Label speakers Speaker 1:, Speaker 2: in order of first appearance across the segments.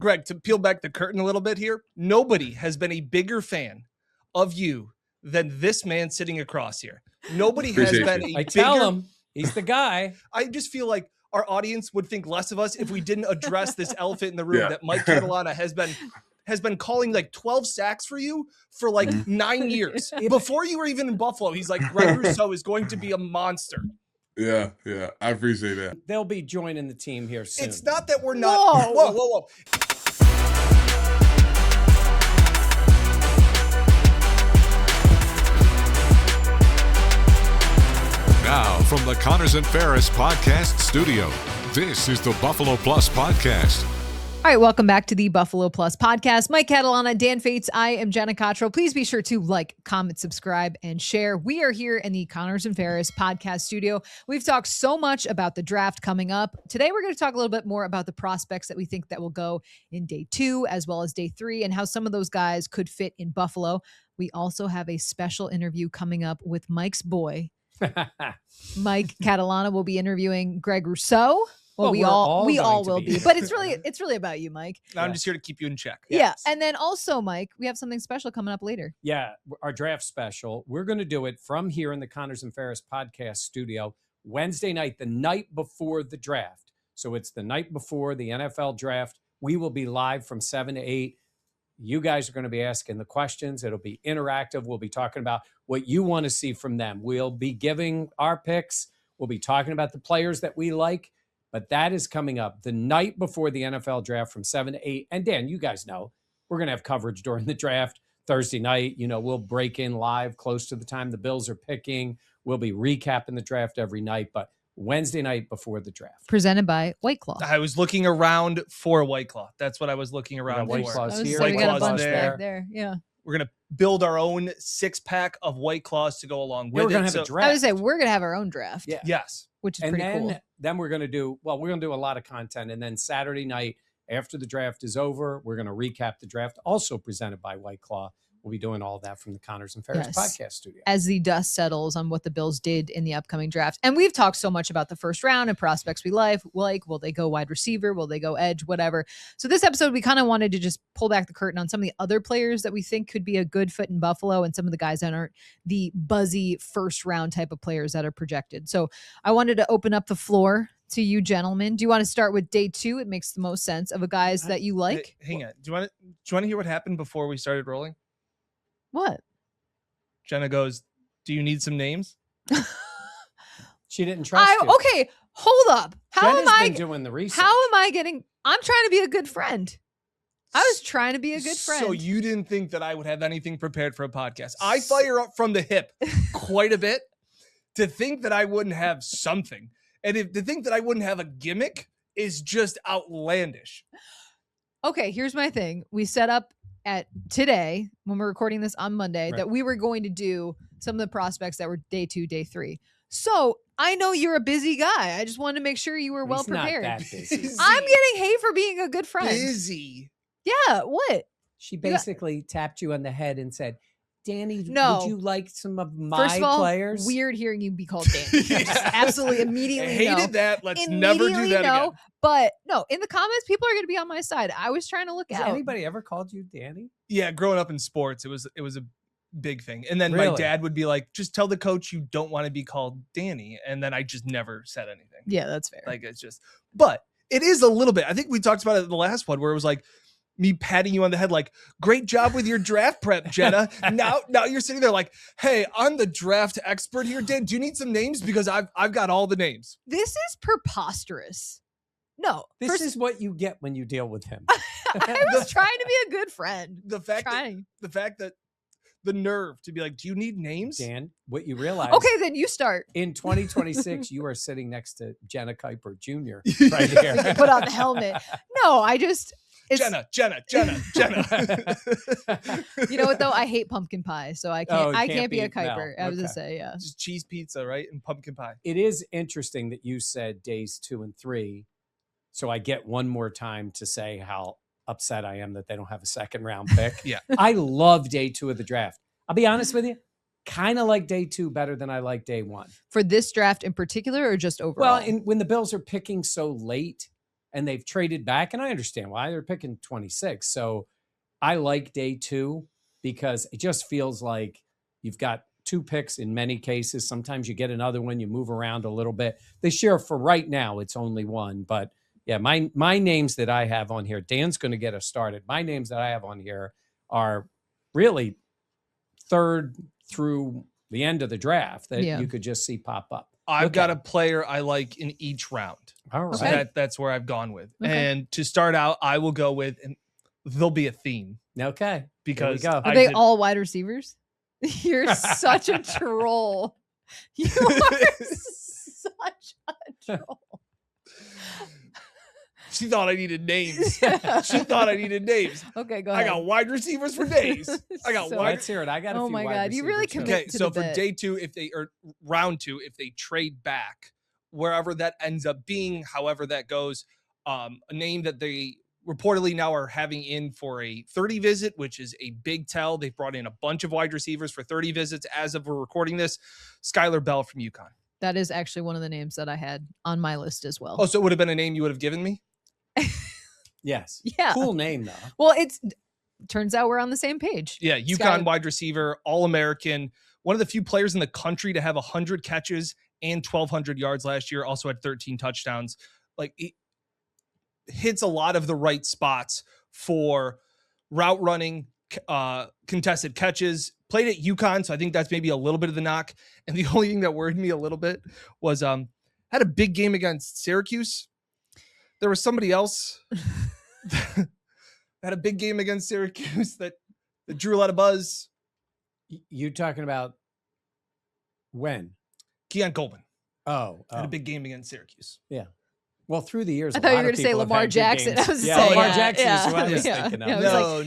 Speaker 1: Greg, to peel back the curtain a little bit here, nobody has been a bigger fan of you than this man sitting across here. Nobody has been a
Speaker 2: tell him he's the guy.
Speaker 1: I just feel like our audience would think less of us if we didn't address this elephant in the room that Mike Catalana has been calling like 12 sacks for you for like 9 years. Before you were even in Buffalo, he's like, Greg Rousseau is going to be a monster.
Speaker 3: Yeah. I appreciate that.
Speaker 2: They'll be joining the team here soon.
Speaker 1: It's not that we're not. Whoa.
Speaker 4: Now, from the Connors and Ferris podcast studio, this is the Buffalo Plus podcast.
Speaker 5: All right, welcome back to the Buffalo Plus podcast. Mike Catalana, Dan Fates, I am Jenna Cottrell. Please be sure to like, comment, subscribe, and share. We are here in the Connors and Ferris podcast studio. We've talked so much about the draft coming up. Today, we're going to talk a little bit more about the prospects that we think that will go in day 2 as well as day 3 and how some of those guys could fit in Buffalo. We also have a special interview coming up with Mike's boy. Mike Catalana will be interviewing Greg Rousseau. Well, we all will be. But it's really about you, Mike.
Speaker 1: I'm just here to keep you in check.
Speaker 5: Yeah. And then also, Mike, we have something special coming up later.
Speaker 2: Yeah, our draft special. We're going to do it from here in the Connors and Ferris podcast studio Wednesday night, the night before the draft. So it's the night before the NFL draft. We will be live from 7 to 8. You guys are going to be asking the questions. It'll be interactive. We'll be talking about what you want to see from them. We'll be giving our picks. We'll be talking about the players that we like. But that is coming up the night before the NFL draft from 7 to 8. And Dan, you guys know we're going to have coverage during the draft Thursday night. You know, we'll break in live close to the time the Bills are picking. We'll be recapping the draft every night. But Wednesday night before the draft.
Speaker 5: Presented by White Claw.
Speaker 1: I was looking around for White Claw. That's what I was looking around for.
Speaker 2: White Claw's here.
Speaker 5: White Claw's
Speaker 1: Claw's
Speaker 5: there. Yeah.
Speaker 1: We're going to build our own 6-pack of White Claws to go along with
Speaker 2: We're going
Speaker 1: it.
Speaker 2: to have a draft.
Speaker 5: I would say we're going to have our own draft.
Speaker 2: Yeah.
Speaker 1: Yes.
Speaker 5: Which is pretty cool.
Speaker 2: Then we're going to do a lot of content. And then Saturday night, after the draft is over, we're going to recap the draft, also presented by White Claw. We'll be doing all of that from the Connors and Ferris podcast studio.
Speaker 5: As the dust settles on what the Bills did in the upcoming draft. And we've talked so much about the first round and prospects we like. Will they go wide receiver? Will they go edge? Whatever. So this episode, we kind of wanted to just pull back the curtain on some of the other players that we think could be a good fit in Buffalo and some of the guys that aren't the buzzy first round type of players that are projected. So I wanted to open up the floor to you gentlemen. Do you want to start with day 2? It makes the most sense of a guys that you like.
Speaker 1: Hang on. Do you want to hear what happened before we started rolling?
Speaker 5: What?
Speaker 1: Jenna goes, do you need some names?
Speaker 2: She didn't trust you.
Speaker 5: Okay, hold up.
Speaker 2: Jenna's been doing the research.
Speaker 5: How am I getting? I'm trying to be a good friend. I was trying to be a good friend.
Speaker 1: So you didn't think that I would have anything prepared for a podcast? I fire up from the hip quite a bit. To think that I wouldn't have something, and to think that I wouldn't have a gimmick is just outlandish.
Speaker 5: Okay, here's my thing. We set up at today, when we're recording this on Monday, that we were going to do some of the prospects that were day 2, day 3. So I know you're a busy guy. I just wanted to make sure you were well prepared.
Speaker 2: Not that busy.
Speaker 5: I'm getting hate for being a good friend.
Speaker 1: Busy.
Speaker 5: Yeah, what?
Speaker 2: She basically tapped you on the head and said, Danny,
Speaker 5: no.
Speaker 2: would you like some of my
Speaker 5: First of all,
Speaker 2: players?
Speaker 5: Weird hearing you be called Danny. Just absolutely immediately
Speaker 1: hated that. Let's never do that again.
Speaker 5: But no, in the comments, people are going to be on my side. I was trying to look
Speaker 2: Has
Speaker 5: out.
Speaker 2: anybody ever called you Danny?
Speaker 1: Yeah, growing up in sports, it was a big thing. And then my dad would be like, just tell the coach you don't want to be called Danny. And then I just never said anything.
Speaker 5: Yeah, that's fair.
Speaker 1: Like it's just, but it is a little bit. I think we talked about it in the last one where it was like, me patting you on the head, like, great job with your draft prep, Jenna. Now you're sitting there like, hey, I'm the draft expert here. Dan, do you need some names? Because I've got all the names.
Speaker 5: This is preposterous. No.
Speaker 2: This is what you get when you deal with him.
Speaker 5: I was trying to be a good friend.
Speaker 1: The fact that the nerve to be like, do you need names?
Speaker 2: Dan, what you realize.
Speaker 5: Okay, then you start.
Speaker 2: In 2026, you are sitting next to Jenna Kuiper Jr. right here.
Speaker 5: We can put on the helmet. No,
Speaker 1: Jenna.
Speaker 5: You know what though? I hate pumpkin pie, so I can't be a Kuiper.
Speaker 2: No.
Speaker 5: I was gonna say, yeah.
Speaker 1: Just cheese pizza, right? And pumpkin pie.
Speaker 2: It is interesting that you said days 2 and 3. So I get one more time to say how upset I am that they don't have a second round pick.
Speaker 1: Yeah.
Speaker 2: I love day 2 of the draft. I'll be honest with you. Kind of like day 2 better than I like day 1.
Speaker 5: For this draft in particular or just overall?
Speaker 2: Well, when the Bills are picking so late, and they've traded back, and I understand why they're picking 26. So I like day 2 because it just feels like you've got 2 picks in many cases. Sometimes you get another one, you move around a little bit. This year, for right now, it's only 1. But yeah, my names that I have on here, Dan's going to get us started. My names that I have on here are really 3rd through the end of the draft that you could just see pop up.
Speaker 1: I've got a player I like in each round.
Speaker 2: All right.
Speaker 1: So that's where I've gone with. Okay. And to start out, I will go with, and there'll be a theme.
Speaker 2: Okay.
Speaker 1: Because
Speaker 5: are they all wide receivers? You're such a troll. You are such a troll.
Speaker 1: She thought I needed names. She thought I needed names.
Speaker 5: Okay, go ahead.
Speaker 1: I got wide receivers for days. I got wide.
Speaker 2: Let's hear it. I got a few.
Speaker 5: Oh my God, you really commit
Speaker 1: Okay,
Speaker 5: to
Speaker 1: so
Speaker 5: the
Speaker 1: for
Speaker 5: bit.
Speaker 1: day 2, or round 2, if they trade back, wherever that ends up being, however that goes, a name that they reportedly now are having in for a 30 visit, which is a big tell. They've brought in a bunch of wide receivers for 30 visits as of we're recording this. Skylar Bell from UConn.
Speaker 5: That is actually one of the names that I had on my list as well.
Speaker 1: Oh, so it would have been a name you would have given me?
Speaker 2: Yes.
Speaker 5: Yeah.
Speaker 2: Cool name, though.
Speaker 5: Well, turns out we're on the same page.
Speaker 1: Yeah, UConn wide receiver, All-American, one of the few players in the country to have 100 catches and 1,200 yards last year, also had 13 touchdowns. Like, he hits a lot of the right spots for route running, contested catches. Played at UConn, so I think that's maybe a little bit of the knock. And the only thing that worried me a little bit was had a big game against Syracuse. There was somebody else that had a big game against Syracuse that drew a lot of buzz.
Speaker 2: You talking about when?
Speaker 1: Keon Coleman.
Speaker 2: Oh.
Speaker 1: Had a big game against Syracuse.
Speaker 2: Yeah. Well, through the years,
Speaker 5: I thought you were going to say Lamar Jackson. I was saying,
Speaker 2: Lamar Jackson is who I was thinking of.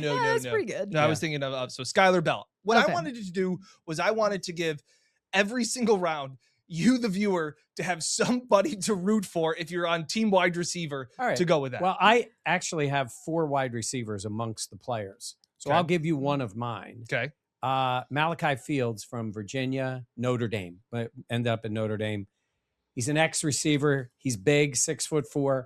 Speaker 5: No, that's
Speaker 1: no.
Speaker 5: pretty good.
Speaker 1: No, I was thinking of so Skylar Bell. What I wanted to do was I wanted to give every single round you, the viewer, to have somebody to root for if you're on team wide receiver to go with that.
Speaker 2: Well, I actually have 4 wide receivers amongst the players. So I'll give you one of mine.
Speaker 1: Okay.
Speaker 2: Malachi Fields from Virginia, Notre Dame, but ended up at Notre Dame. He's an ex-receiver. He's big, 6'4".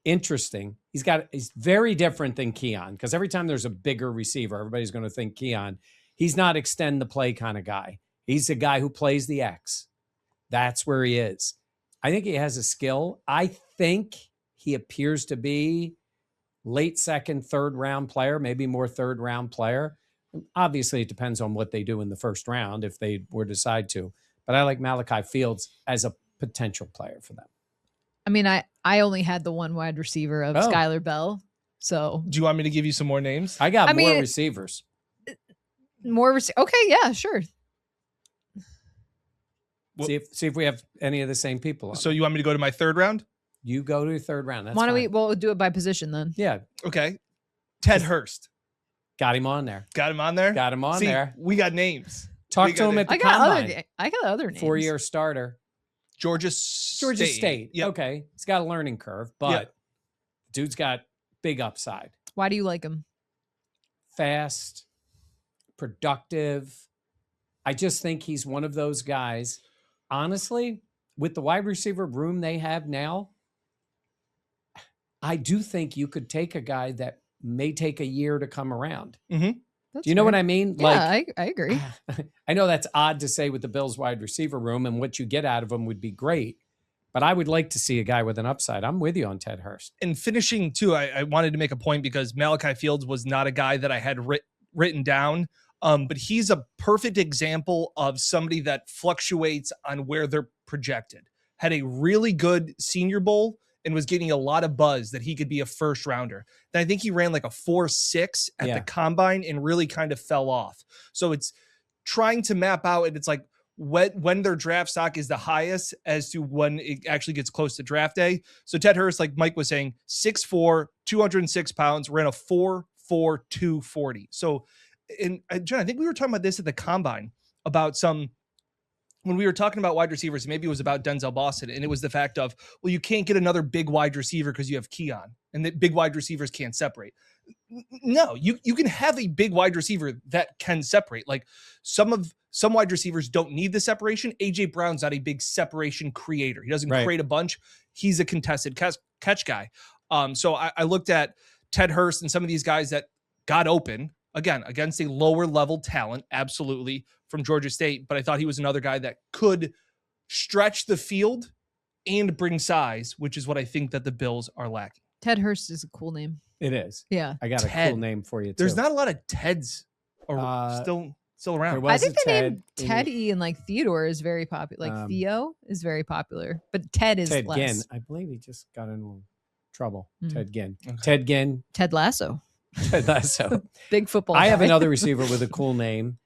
Speaker 2: Interesting. He's very different than Keon, because every time there's a bigger receiver, everybody's going to think Keon. He's not extend the play kind of guy. He's a guy who plays the X. That's where he is. I think he has a skill. I think he appears to be late 2nd, 3rd round player, maybe more 3rd round player. Obviously, it depends on what they do in the 1st round if they were to decide to. But I like Malachi Fields as a potential player for them.
Speaker 5: I mean, I only had the one wide receiver of Skylar Bell. So
Speaker 1: do you want me to give you some more names?
Speaker 2: I got more receivers.
Speaker 5: Okay, yeah, sure.
Speaker 2: Well, see if we have any of the same people.
Speaker 1: So you want me to go to my 3rd round?
Speaker 2: You go to 3rd round. That's
Speaker 5: Why don't
Speaker 2: fine.
Speaker 5: we'll do it by position then?
Speaker 2: Yeah.
Speaker 1: Okay. Ted Hurst.
Speaker 2: Got him on there.
Speaker 1: Got him on there?
Speaker 2: Got him on there.
Speaker 1: We got names.
Speaker 2: Talk to him at the combine.
Speaker 5: I got other names.
Speaker 2: 4-year starter.
Speaker 1: Georgia State.
Speaker 2: Yep. Okay. He's got a learning curve, but dude's got big upside.
Speaker 5: Why do you like him?
Speaker 2: Fast, productive. I just think he's one of those guys. Honestly, with the wide receiver room they have now, I do think you could take a guy that may take a year to come around.
Speaker 1: Mm-hmm.
Speaker 2: Do you know what I mean?
Speaker 5: Yeah, I agree.
Speaker 2: I know that's odd to say with the Bills wide receiver room, and what you get out of them would be great. But I would like to see a guy with an upside. I'm with you on Ted Hurst.
Speaker 1: And finishing, too, I wanted to make a point because Malachi Fields was not a guy that I had written down. But he's a perfect example of somebody that fluctuates on where they're projected. Had a really good Senior Bowl and was getting a lot of buzz that he could be a 1st rounder. Then I think he ran like a 4.6 at the combine and really kind of fell off. So it's trying to map out, and it's like when their draft stock is the highest as to when it actually gets close to draft day. So Ted Hurst, like Mike was saying, 6'4", 206 pounds, ran a 4.4 240. So, and Jen, I think we were talking about this at the combine about when we were talking about wide receivers, maybe it was about Denzel Boston, and it was the fact of, well, you can't get another big wide receiver because you have Keon, and that big wide receivers can't separate. No, you can have a big wide receiver that can separate. Like some wide receivers don't need the separation. AJ Brown's not a big separation creator. He doesn't create a bunch. He's a contested catch guy. So I looked at Ted Hurst and some of these guys that got open, again, against a lower level talent, absolutely, from Georgia State. But I thought he was another guy that could stretch the field and bring size, which is what I think that the Bills are lacking.
Speaker 5: Ted Hurst is a cool name.
Speaker 2: It is.
Speaker 5: Yeah.
Speaker 2: I got
Speaker 1: Ted.
Speaker 2: a cool name for you, too.
Speaker 1: There's not a lot of Teds still around.
Speaker 2: there was
Speaker 5: I think
Speaker 2: a
Speaker 5: the name
Speaker 2: Ted in-
Speaker 5: Teddy and like Theodore is very popular. Like Theo is very popular, but Ted is
Speaker 2: Ted
Speaker 5: less.
Speaker 2: Ginn. I believe he just got in trouble.
Speaker 5: Mm.
Speaker 2: Ted Ginn.
Speaker 1: Okay.
Speaker 2: Ted Ginn.
Speaker 5: Ted Lasso.
Speaker 2: Ted Lasso.
Speaker 5: Big football
Speaker 2: I have
Speaker 5: guy.
Speaker 2: another receiver with a cool name.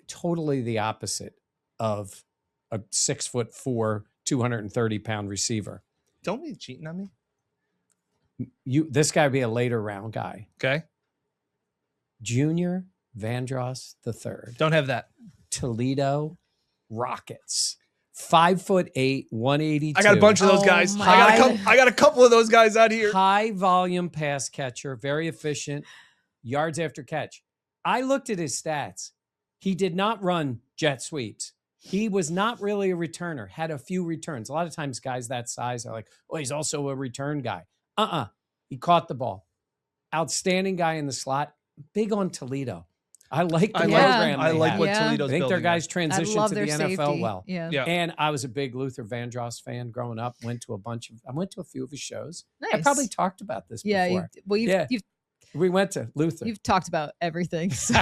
Speaker 2: Totally the opposite of a 6'4", 230-pound receiver.
Speaker 1: Don't be cheating on me.
Speaker 2: This guy would be a later round guy.
Speaker 1: Okay.
Speaker 2: Junior Vandross III.
Speaker 1: Don't have that.
Speaker 2: Toledo Rockets. 5'8", 182.
Speaker 1: I got a bunch of those
Speaker 5: Oh
Speaker 1: guys.
Speaker 5: my
Speaker 1: I got a couple of those guys out here.
Speaker 2: High volume pass catcher, very efficient, yards after catch. I looked at his stats. He did not run jet sweeps. He was not really a returner, had a few returns. A lot of times guys that size are like, oh, he's also a return guy. He caught the ball. Outstanding guy in the slot. Big on Toledo. I like the program.
Speaker 1: I like what
Speaker 5: Yeah.
Speaker 1: Toledo's
Speaker 2: I think their
Speaker 1: building
Speaker 2: guys
Speaker 5: I
Speaker 2: transitioned
Speaker 5: love
Speaker 2: to
Speaker 5: their
Speaker 2: the
Speaker 5: safety.
Speaker 2: NFL well.
Speaker 5: Yeah.
Speaker 1: Yeah.
Speaker 2: And I was a big Luther Vandross fan growing up. I went to a few of his shows. I
Speaker 5: Nice.
Speaker 2: probably talked about this
Speaker 5: Yeah.
Speaker 2: before. We went to Luther.
Speaker 5: You've talked about everything. So,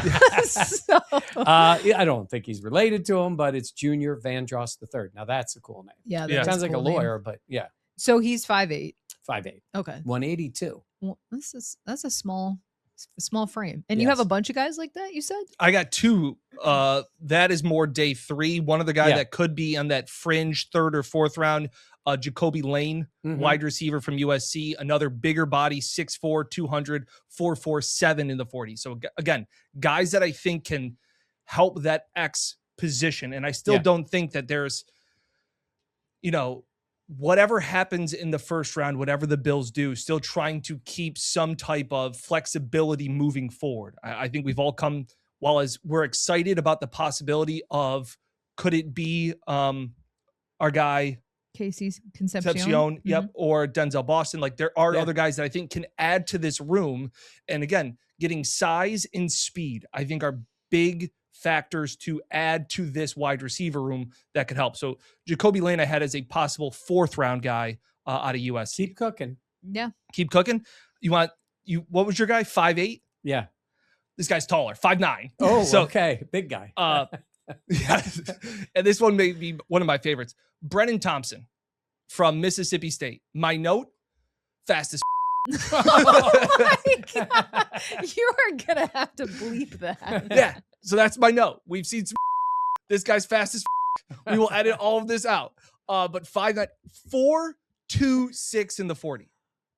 Speaker 2: I don't think he's related to him, but it's Junior Vandross III. Now that's a cool name.
Speaker 5: yeah.
Speaker 1: Yeah.
Speaker 5: That's
Speaker 2: Sounds like a
Speaker 5: cool name.
Speaker 2: lawyer, but yeah,
Speaker 5: So he's 5'8".
Speaker 2: 5'8",
Speaker 5: Okay.
Speaker 2: 182.
Speaker 5: Well, that's a small frame. And you have
Speaker 2: Yes.
Speaker 5: a bunch of guys like that, you said?
Speaker 1: I got two. That is more day 3. One of the guy
Speaker 2: Yeah.
Speaker 1: that could be on that fringe 3rd or 4th round, Jacoby Lane,
Speaker 2: Mhm.
Speaker 1: wide receiver from USC. Another bigger body, 6'4", 200, 4.47 in the 40. So again, guys that I think can help that X position. And I still
Speaker 2: Yeah.
Speaker 1: don't think that there's, whatever happens in the first round, whatever the Bills do, still trying to keep some type of flexibility moving forward. I think we've all come, while as we're excited about the possibility of, could it be our guy
Speaker 5: Casey's Concepcion.
Speaker 1: Concepcion, yep, or Denzel Boston. Like there are
Speaker 2: Yeah.
Speaker 1: other guys that I think can add to this room. And again, getting size and speed, I think are big factors to add to this wide receiver room that could help. So Jacoby Lane I had as a possible 4th round guy out of USC.
Speaker 2: Keep cooking.
Speaker 5: Yeah.
Speaker 1: Keep cooking. What was your guy? 5'8"?
Speaker 2: Yeah.
Speaker 1: This guy's taller, 5'9".
Speaker 2: Oh,
Speaker 1: so
Speaker 2: okay. Big guy.
Speaker 1: yeah. And this one may be one of my favorites. Brennan Thompson from Mississippi State. My note, fastest.
Speaker 5: Oh my God. You are going to have to bleep that.
Speaker 1: Yeah. So that's my note. We've seen some. This guy's fast as. We will edit all of this out. But 5'9", 4.26 in the 40.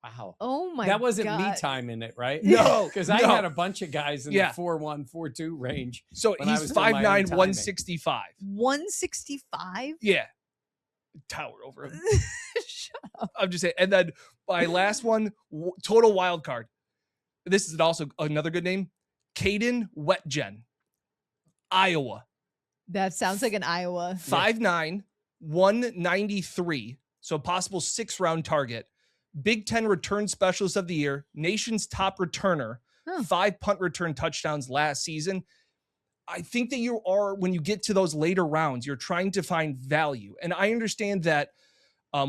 Speaker 2: Wow.
Speaker 5: Oh my God.
Speaker 2: That wasn't me timing it, right?
Speaker 1: No,
Speaker 2: Because I
Speaker 1: no.
Speaker 2: had a bunch of guys in
Speaker 1: Yeah.
Speaker 2: the 4'1", 4'2" range.
Speaker 1: So
Speaker 2: When I
Speaker 1: he's
Speaker 2: was doing my own
Speaker 1: 5'9",
Speaker 2: timing.
Speaker 1: 165.
Speaker 5: 165?
Speaker 1: Yeah. Tower over him.
Speaker 5: Shut up.
Speaker 1: I'm just saying. And then my last one, total wild card. This is also another good name. Caden Wetgen, Iowa.
Speaker 5: That sounds like an Iowa.
Speaker 1: 5'9", 193. So possible 6th round target. Big 10 return specialist of the year. Nation's top returner.
Speaker 5: Huh.
Speaker 1: 5 punt return touchdowns last season. I think that you are, when you get to those later rounds, you're trying to find value. And I understand that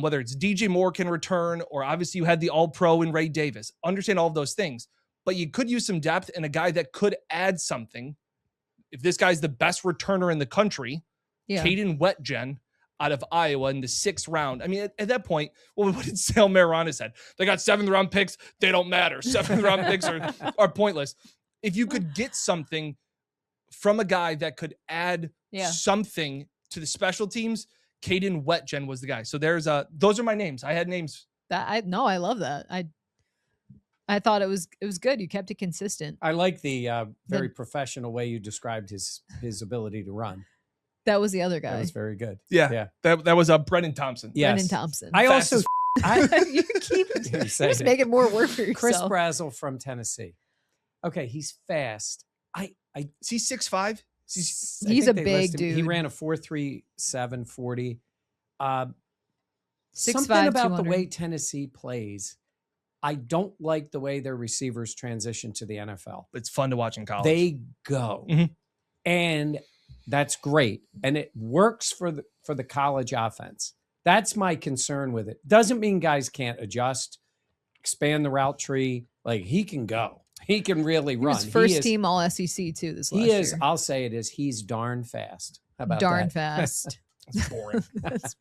Speaker 1: whether it's DJ Moore can return, or obviously you had the All-Pro in Ray Davis. Understand all of those things. But you could use some depth and a guy that could add something. If this guy's the best returner in the country,
Speaker 5: Yeah.
Speaker 1: Caden Wetgen out of Iowa in the 6th round. I mean, at that point, what did Sal Marana said? They got 7th round picks. They don't matter. 7th round picks are pointless. If you could get something from a guy that could add something to the special teams, Caden Wetgen was the guy. So those are my names. I had names.
Speaker 5: I love that. I thought it was good. You kept it consistent.
Speaker 2: I like the very professional way you described his ability to run.
Speaker 5: That was the other guy.
Speaker 2: That was very good.
Speaker 1: Yeah. That was Brennan Thompson.
Speaker 2: Yes.
Speaker 5: Brennan Thompson.
Speaker 2: I also
Speaker 5: You keep
Speaker 2: You say
Speaker 5: just
Speaker 2: it.
Speaker 5: making more work for
Speaker 2: Chris
Speaker 5: yourself.
Speaker 2: Brazzell from Tennessee. Okay, he's fast.
Speaker 1: Is he 6'5"?
Speaker 5: He's a big dude.
Speaker 2: He ran a 4.37 40. Something about the
Speaker 5: 200.
Speaker 2: way Tennessee plays. I don't like the way their receivers transition to the NFL.
Speaker 1: It's fun to watch in college.
Speaker 2: They go.
Speaker 1: Mhm.
Speaker 2: And that's great. And it works for the college offense. That's my concern with it. Doesn't mean guys can't adjust, expand the route tree. Like, he can go. He can really
Speaker 5: He
Speaker 2: run.
Speaker 5: was first team all SEC too this last
Speaker 2: He is,
Speaker 5: year.
Speaker 2: I'll say it is, he's darn fast. How about
Speaker 5: Darn
Speaker 2: that?
Speaker 5: fast.
Speaker 1: It's boring.
Speaker 5: That's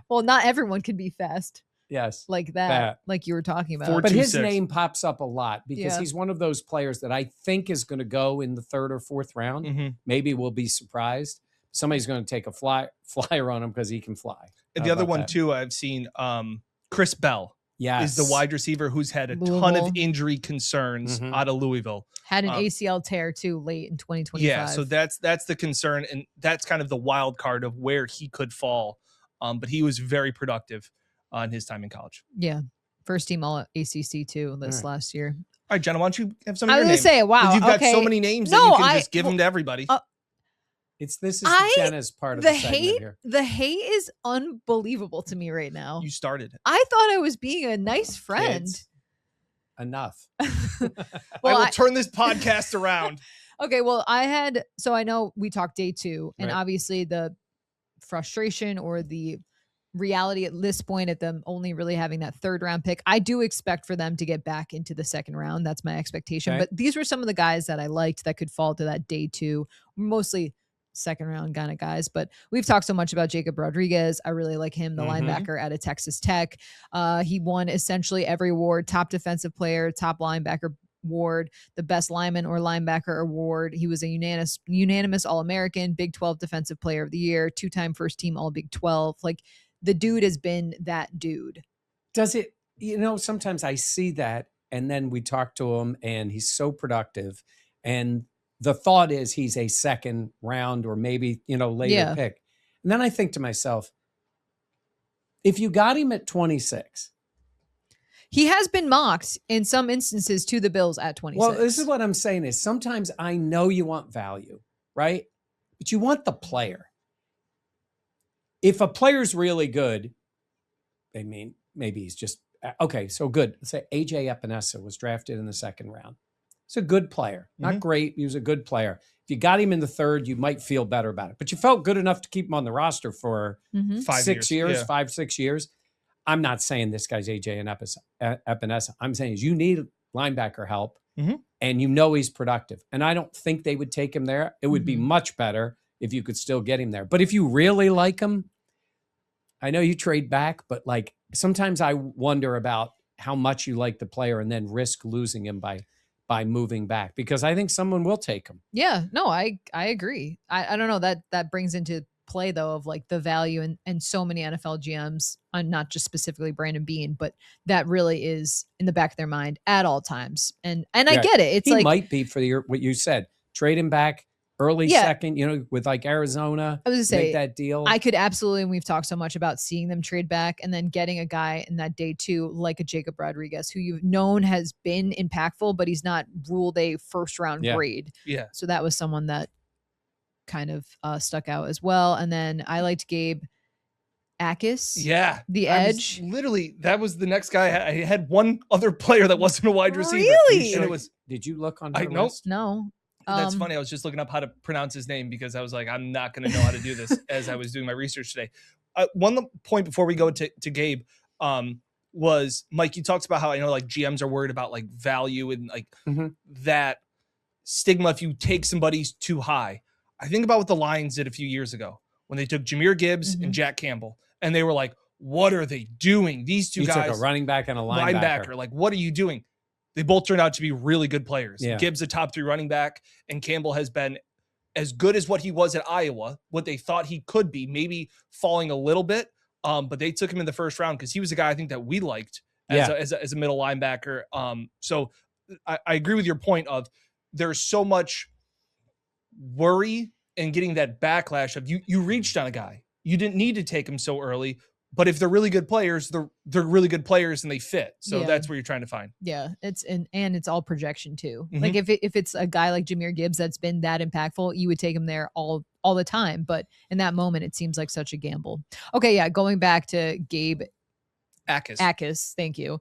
Speaker 5: well, not everyone can be fast
Speaker 2: Yes.
Speaker 5: like that, like you were talking about.
Speaker 1: Four-
Speaker 2: But his
Speaker 1: 2-6.
Speaker 2: name pops up a lot because
Speaker 5: Yeah.
Speaker 2: he's one of those players that I think is going to go in the 3rd or 4th round.
Speaker 1: Mhm.
Speaker 2: Maybe we'll be surprised. Somebody's going to take a flyer on him because he can fly.
Speaker 1: And
Speaker 2: How
Speaker 1: the other
Speaker 2: about
Speaker 1: one
Speaker 2: that?
Speaker 1: too, I've seen Chris Bell
Speaker 2: Yes.
Speaker 1: is the wide receiver who's had a ton
Speaker 5: Louisville.
Speaker 1: of injury concerns
Speaker 2: Mhm.
Speaker 1: out of Louisville.
Speaker 5: Had an
Speaker 1: Um,
Speaker 5: ACL tear too late in 2025.
Speaker 1: Yeah, so that's the concern, and that's kind of the wild card of where he could fall. But he was very productive in his time in college.
Speaker 5: yeah, first team all ACC too this
Speaker 2: All right.
Speaker 5: last year.
Speaker 1: All right, Jenna, why don't you have some of
Speaker 5: I
Speaker 1: your
Speaker 5: was
Speaker 1: names?
Speaker 5: gonna say, wow,
Speaker 1: 'Cause you've got
Speaker 5: okay.
Speaker 1: so many names
Speaker 5: No,
Speaker 1: that you can
Speaker 5: I-
Speaker 1: just give them to everybody.
Speaker 2: This is
Speaker 5: I-
Speaker 2: Jenna's part of
Speaker 5: the
Speaker 2: the segment
Speaker 5: hate,
Speaker 2: here.
Speaker 5: the hate is unbelievable to me right now.
Speaker 1: You started it.
Speaker 5: I thought I was being a nice friend.
Speaker 2: Kids, enough.
Speaker 1: I
Speaker 5: Well,
Speaker 1: will turn this podcast around.
Speaker 5: okay, well, so I know we talked day 2, and
Speaker 2: Right.
Speaker 5: obviously the frustration or the reality at this point at them only really having that 3rd round pick. I do expect for them to get back into the 2nd round. That's my expectation.
Speaker 2: Okay.
Speaker 5: But these were some of the guys that I liked that could fall to that day 2, mostly 2nd round kind of guys. But we've talked so much about Jacob Rodriguez. I really like him, the
Speaker 2: Mhm.
Speaker 5: linebacker out of Texas Tech. He won essentially every award: top defensive player, top linebacker award, the best lineman or linebacker award. He was a unanimous All-American, Big 12 Defensive Player of the Year, 2-time first team All Big 12. Like, the dude has been that dude.
Speaker 2: Does it, sometimes I see that and then we talk to him and he's so productive. And the thought is he's a 2nd round or maybe, later
Speaker 5: Yeah.
Speaker 2: pick. And then I think to myself, if you got him at 26,
Speaker 5: He has been mocked in some instances to the Bills at 26.
Speaker 2: well, this is what I'm saying is sometimes I know you want value, right? But you want the player. If a player's really good, I mean, maybe he's just, okay, so good. Let's say AJ Epinesa was drafted in the 2nd round. He's a good player. Not great. He was a good player. If you got him in the 3rd, you might feel better about it. But you felt good enough to keep him on the roster for
Speaker 5: Mhm.
Speaker 1: 5 years.
Speaker 2: 5-6 years. I'm not saying this guy's AJ and Epinesa. I'm saying is you need linebacker help,
Speaker 1: Mhm.
Speaker 2: and he's productive. And I don't think they would take him there. It would be
Speaker 5: Mhm.
Speaker 2: much better if you could still get him there. But if you really like him, I know you trade back, but like sometimes I wonder about how much you like the player and then risk losing him by moving back, because I think someone will take him.
Speaker 5: Yeah, no, I agree. I don't know, that brings into play though of like the value and so many NFL GMs, not just specifically Brandon Beane, but that really is in the back of their mind at all times. And I
Speaker 2: Yeah,
Speaker 5: get it. It's
Speaker 2: he
Speaker 5: like,
Speaker 2: might be for what you said, trade him back early
Speaker 5: Yeah.
Speaker 2: 2nd, with like Arizona,
Speaker 5: I was gonna say,
Speaker 2: make that deal.
Speaker 5: I could absolutely, and we've talked so much about seeing them trade back and then getting a guy in that day 2, like a Jacob Rodriguez, who you've known has been impactful, but he's not ruled a 1st round
Speaker 2: Yeah.
Speaker 5: grade.
Speaker 1: Yeah.
Speaker 5: So that was someone that kind of stuck out as well. And then I liked Gabe Akis.
Speaker 1: Yeah.
Speaker 5: The
Speaker 1: I was
Speaker 5: edge.
Speaker 1: literally, that was the next guy. I had one other player that wasn't a wide receiver.
Speaker 5: Really?
Speaker 1: And it was,
Speaker 2: Did you look on
Speaker 1: I
Speaker 2: her
Speaker 1: know.
Speaker 2: list?
Speaker 5: No.
Speaker 1: that's funny. I was just looking up how to pronounce his name because I was like, I'm not going to know how to do this as I was doing my research today. One point before we go to Gabe was, Mike, you talked about how I know like GMs are worried about like value and like
Speaker 2: Mhm.
Speaker 1: that stigma if you take somebody too high. I think about what the Lions did a few years ago when they took Jahmyr Gibbs and Jack Campbell, and they were like, what are they doing? These two
Speaker 2: You
Speaker 1: guys,
Speaker 2: took a running back and a linebacker.
Speaker 1: like, what are you doing? They both turned out to be really good players.
Speaker 2: Yeah.
Speaker 1: Gibbs, a top 3 running back, and Campbell has been as good as what he was at Iowa, what they thought he could be, maybe falling a little bit. But they took him in the 1st round because he was a guy I think that we liked as a middle linebacker. So I agree with your point of there's so much worry and getting that backlash of you reached on a guy. You didn't need to take him so early. But if they're really good players, they're really good players and they fit. So
Speaker 5: Yeah.
Speaker 1: that's what you're trying to find.
Speaker 5: Yeah, it's and it's all projection too.
Speaker 1: Mhm.
Speaker 5: Like if it's a guy like Jahmyr Gibbs that's been that impactful, you would take him there all the time. But in that moment, it seems like such a gamble. Okay, yeah, going back to Gabe Akis, thank you.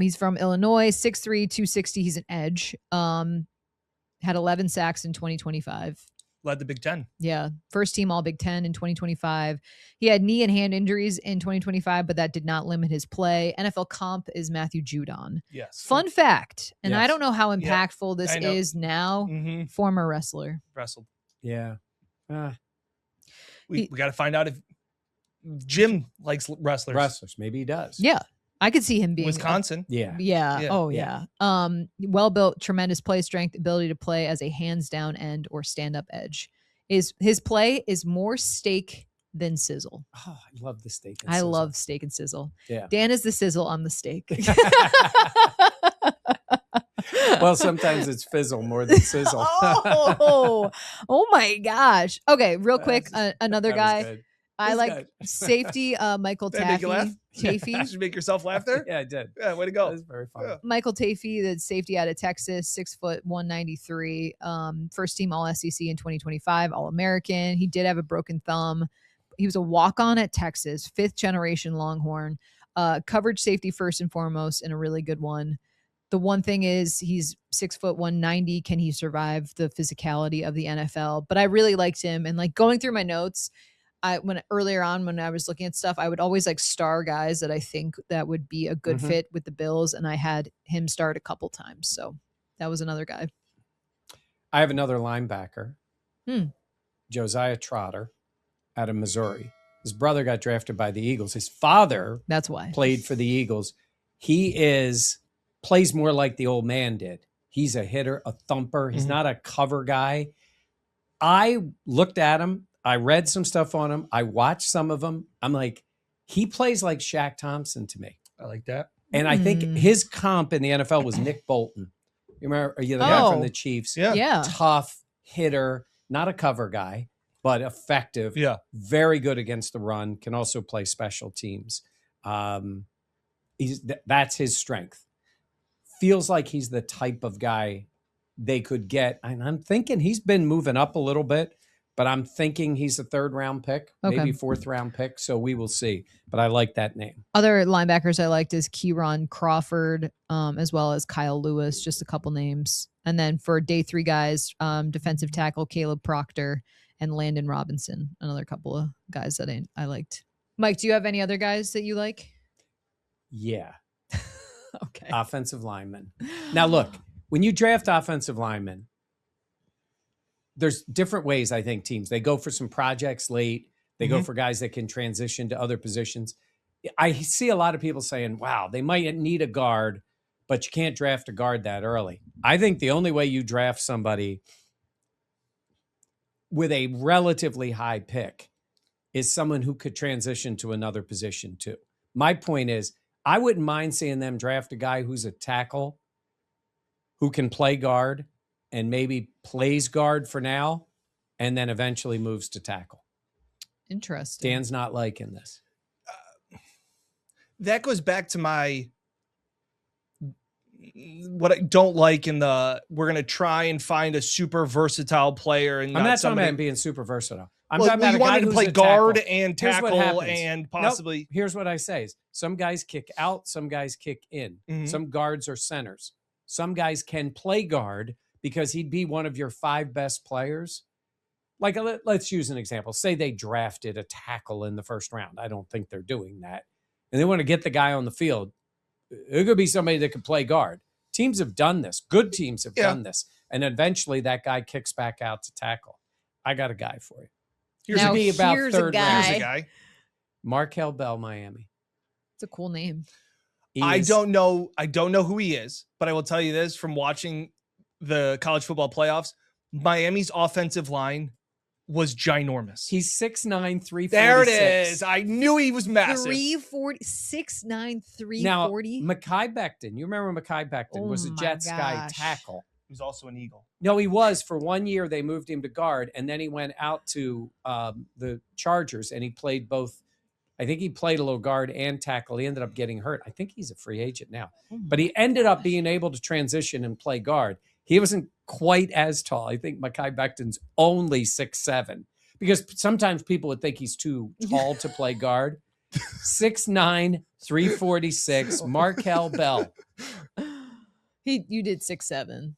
Speaker 5: He's from Illinois, 6'3", 260. He's an edge. Had 11 sacks in 2025.
Speaker 1: Led the Big Ten.
Speaker 5: Yeah. First team All Big Ten in 2025. He had knee and hand injuries in 2025, but that did not limit his play. NFL comp is Matthew Judon.
Speaker 1: Yes.
Speaker 5: Fun fact, and I
Speaker 2: Yes.
Speaker 5: don't know how impactful this
Speaker 1: I know.
Speaker 5: is now,
Speaker 1: Mm-hmm.
Speaker 5: former wrestler.
Speaker 1: Wrestled.
Speaker 2: Yeah.
Speaker 1: We got to find out if Jim likes wrestlers.
Speaker 2: Wrestlers. Maybe he does.
Speaker 5: Yeah. I could see him being
Speaker 1: Wisconsin.
Speaker 2: Yeah.
Speaker 5: Yeah.
Speaker 1: Yeah.
Speaker 5: Oh,
Speaker 2: Yeah.
Speaker 5: yeah. Well built, tremendous play strength, ability to play as a hands down end or stand up edge. His play is more steak than sizzle.
Speaker 2: Oh, I love the steak. and
Speaker 5: I
Speaker 2: sizzle.
Speaker 5: love steak and sizzle.
Speaker 2: Yeah.
Speaker 5: Dan is the sizzle on the steak.
Speaker 2: Well, sometimes it's fizzle more than sizzle.
Speaker 5: oh my gosh. Okay, real quick, another
Speaker 2: That was
Speaker 5: guy.
Speaker 2: good.
Speaker 5: I
Speaker 2: This
Speaker 5: like
Speaker 2: guy.
Speaker 5: safety, Michael
Speaker 1: Did I make you laugh?
Speaker 5: Tafee.
Speaker 1: Did you make yourself laugh there?
Speaker 2: Yeah, I did.
Speaker 1: Yeah, way to
Speaker 2: That
Speaker 1: go.
Speaker 2: was very fun.
Speaker 1: Yeah.
Speaker 5: Michael Tafee, the safety out of Texas, 6 foot 193, first team All SEC in 2025, All American. He did have a broken thumb. He was a walk on at Texas, 5th generation Longhorn, coverage safety first and foremost, and a really good one. The one thing is he's 6 foot 190. Can he survive the physicality of the NFL? But I really liked him, and like going through my notes, earlier on when I was looking at stuff, I would always like star guys that I think that would be a good fit with the Bills, and I had him start a couple times. So that was another guy.
Speaker 2: I have another linebacker, Josiah Trotter, out of Missouri. His brother got drafted by the Eagles. His father
Speaker 5: That's why.
Speaker 2: played for the Eagles. He plays more like the old man did. He's a hitter, a thumper. He's not a cover guy. I looked at him. I read some stuff on him. I watched some of them. I'm like, he plays like Shaq Thompson to me.
Speaker 1: I like that.
Speaker 2: And I think his comp in the NFL was Nick Bolton. You remember the guy from the Chiefs?
Speaker 1: Yeah.
Speaker 5: Yeah.
Speaker 2: Tough hitter, not a cover guy, but effective.
Speaker 1: Yeah.
Speaker 2: Very good against the run. Can also play special teams. That's his strength. Feels like he's the type of guy they could get. And I'm thinking he's been moving up a little bit, but I'm thinking he's a 3rd round pick, maybe 4th round pick. So we will see. But I like that name.
Speaker 5: Other linebackers I liked is Kieran Crawford, as well as Kyle Lewis, just a couple names. And then for day 3 guys, defensive tackle Caleb Proctor and Landon Robinson, another couple of guys that I liked. Mike, do you have any other guys that you like?
Speaker 2: Yeah.
Speaker 5: Okay.
Speaker 2: Offensive lineman. Now, look, when you draft offensive linemen, there's different ways, I think, teams. They go for some projects late. They go for guys that can transition to other positions. I see a lot of people saying, wow, they might need a guard, but you can't draft a guard that early. I think the only way you draft somebody with a relatively high pick is someone who could transition to another position too. My point is, I wouldn't mind seeing them draft a guy who's a tackle, who can play guard and maybe plays guard for now, and then eventually moves to tackle.
Speaker 5: Interesting.
Speaker 2: Dan's not liking this.
Speaker 1: That goes back to what I don't like in we're going to try and find a super versatile player. And
Speaker 2: I'm not talking
Speaker 1: somebody
Speaker 2: about him being super versatile. I'm
Speaker 1: well,
Speaker 2: talking about
Speaker 1: you
Speaker 2: a guy
Speaker 1: wanted to
Speaker 2: who's
Speaker 1: play
Speaker 2: a
Speaker 1: guard
Speaker 2: tackle.
Speaker 1: and
Speaker 2: Here's what
Speaker 1: tackle
Speaker 2: happens.
Speaker 1: and
Speaker 2: Nope.
Speaker 1: possibly.
Speaker 2: Here's what I say is some guys kick out, some guys kick in. Some guards are centers. Some guys can play guard because he'd be one of your 5 best players. Like, let's use an example. Say they drafted a tackle in the 1st round. I don't think they're doing that. And they want to get the guy on the field. It could be somebody that could play guard. Teams have done this. Good teams have done this. And eventually that guy kicks back out to tackle. I got a guy for you.
Speaker 1: Here's
Speaker 5: Now,
Speaker 2: be about
Speaker 5: here's
Speaker 2: 3rd
Speaker 5: a guy.
Speaker 2: round.
Speaker 1: Here's a guy.
Speaker 2: Markel Bell, Miami.
Speaker 5: It's a cool name.
Speaker 1: I don't know who he is, but I will tell you this from watching the college football playoffs. Miami's offensive line was ginormous.
Speaker 2: He's 6'9", 346.
Speaker 1: There it is. I knew he was massive.
Speaker 5: 340, 6'9",
Speaker 2: Now,
Speaker 5: 340.
Speaker 2: Mekhi Becton. You remember Mekhi Becton was a
Speaker 5: Oh my
Speaker 2: Jets guy
Speaker 5: gosh.
Speaker 2: tackle.
Speaker 1: He's also an Eagle.
Speaker 2: No, he was. For 1 year, they moved him to guard, and then he went out to the Chargers, and he played both. I think he played a little guard and tackle. He ended up getting hurt. I think he's a free agent now. But he ended up being able to transition and play guard. He wasn't quite as tall. I think Mekhi Becton's only 6'7", because sometimes people would think he's too tall to play guard. 6'9", 346, Markel Bell.
Speaker 5: You did 6'7",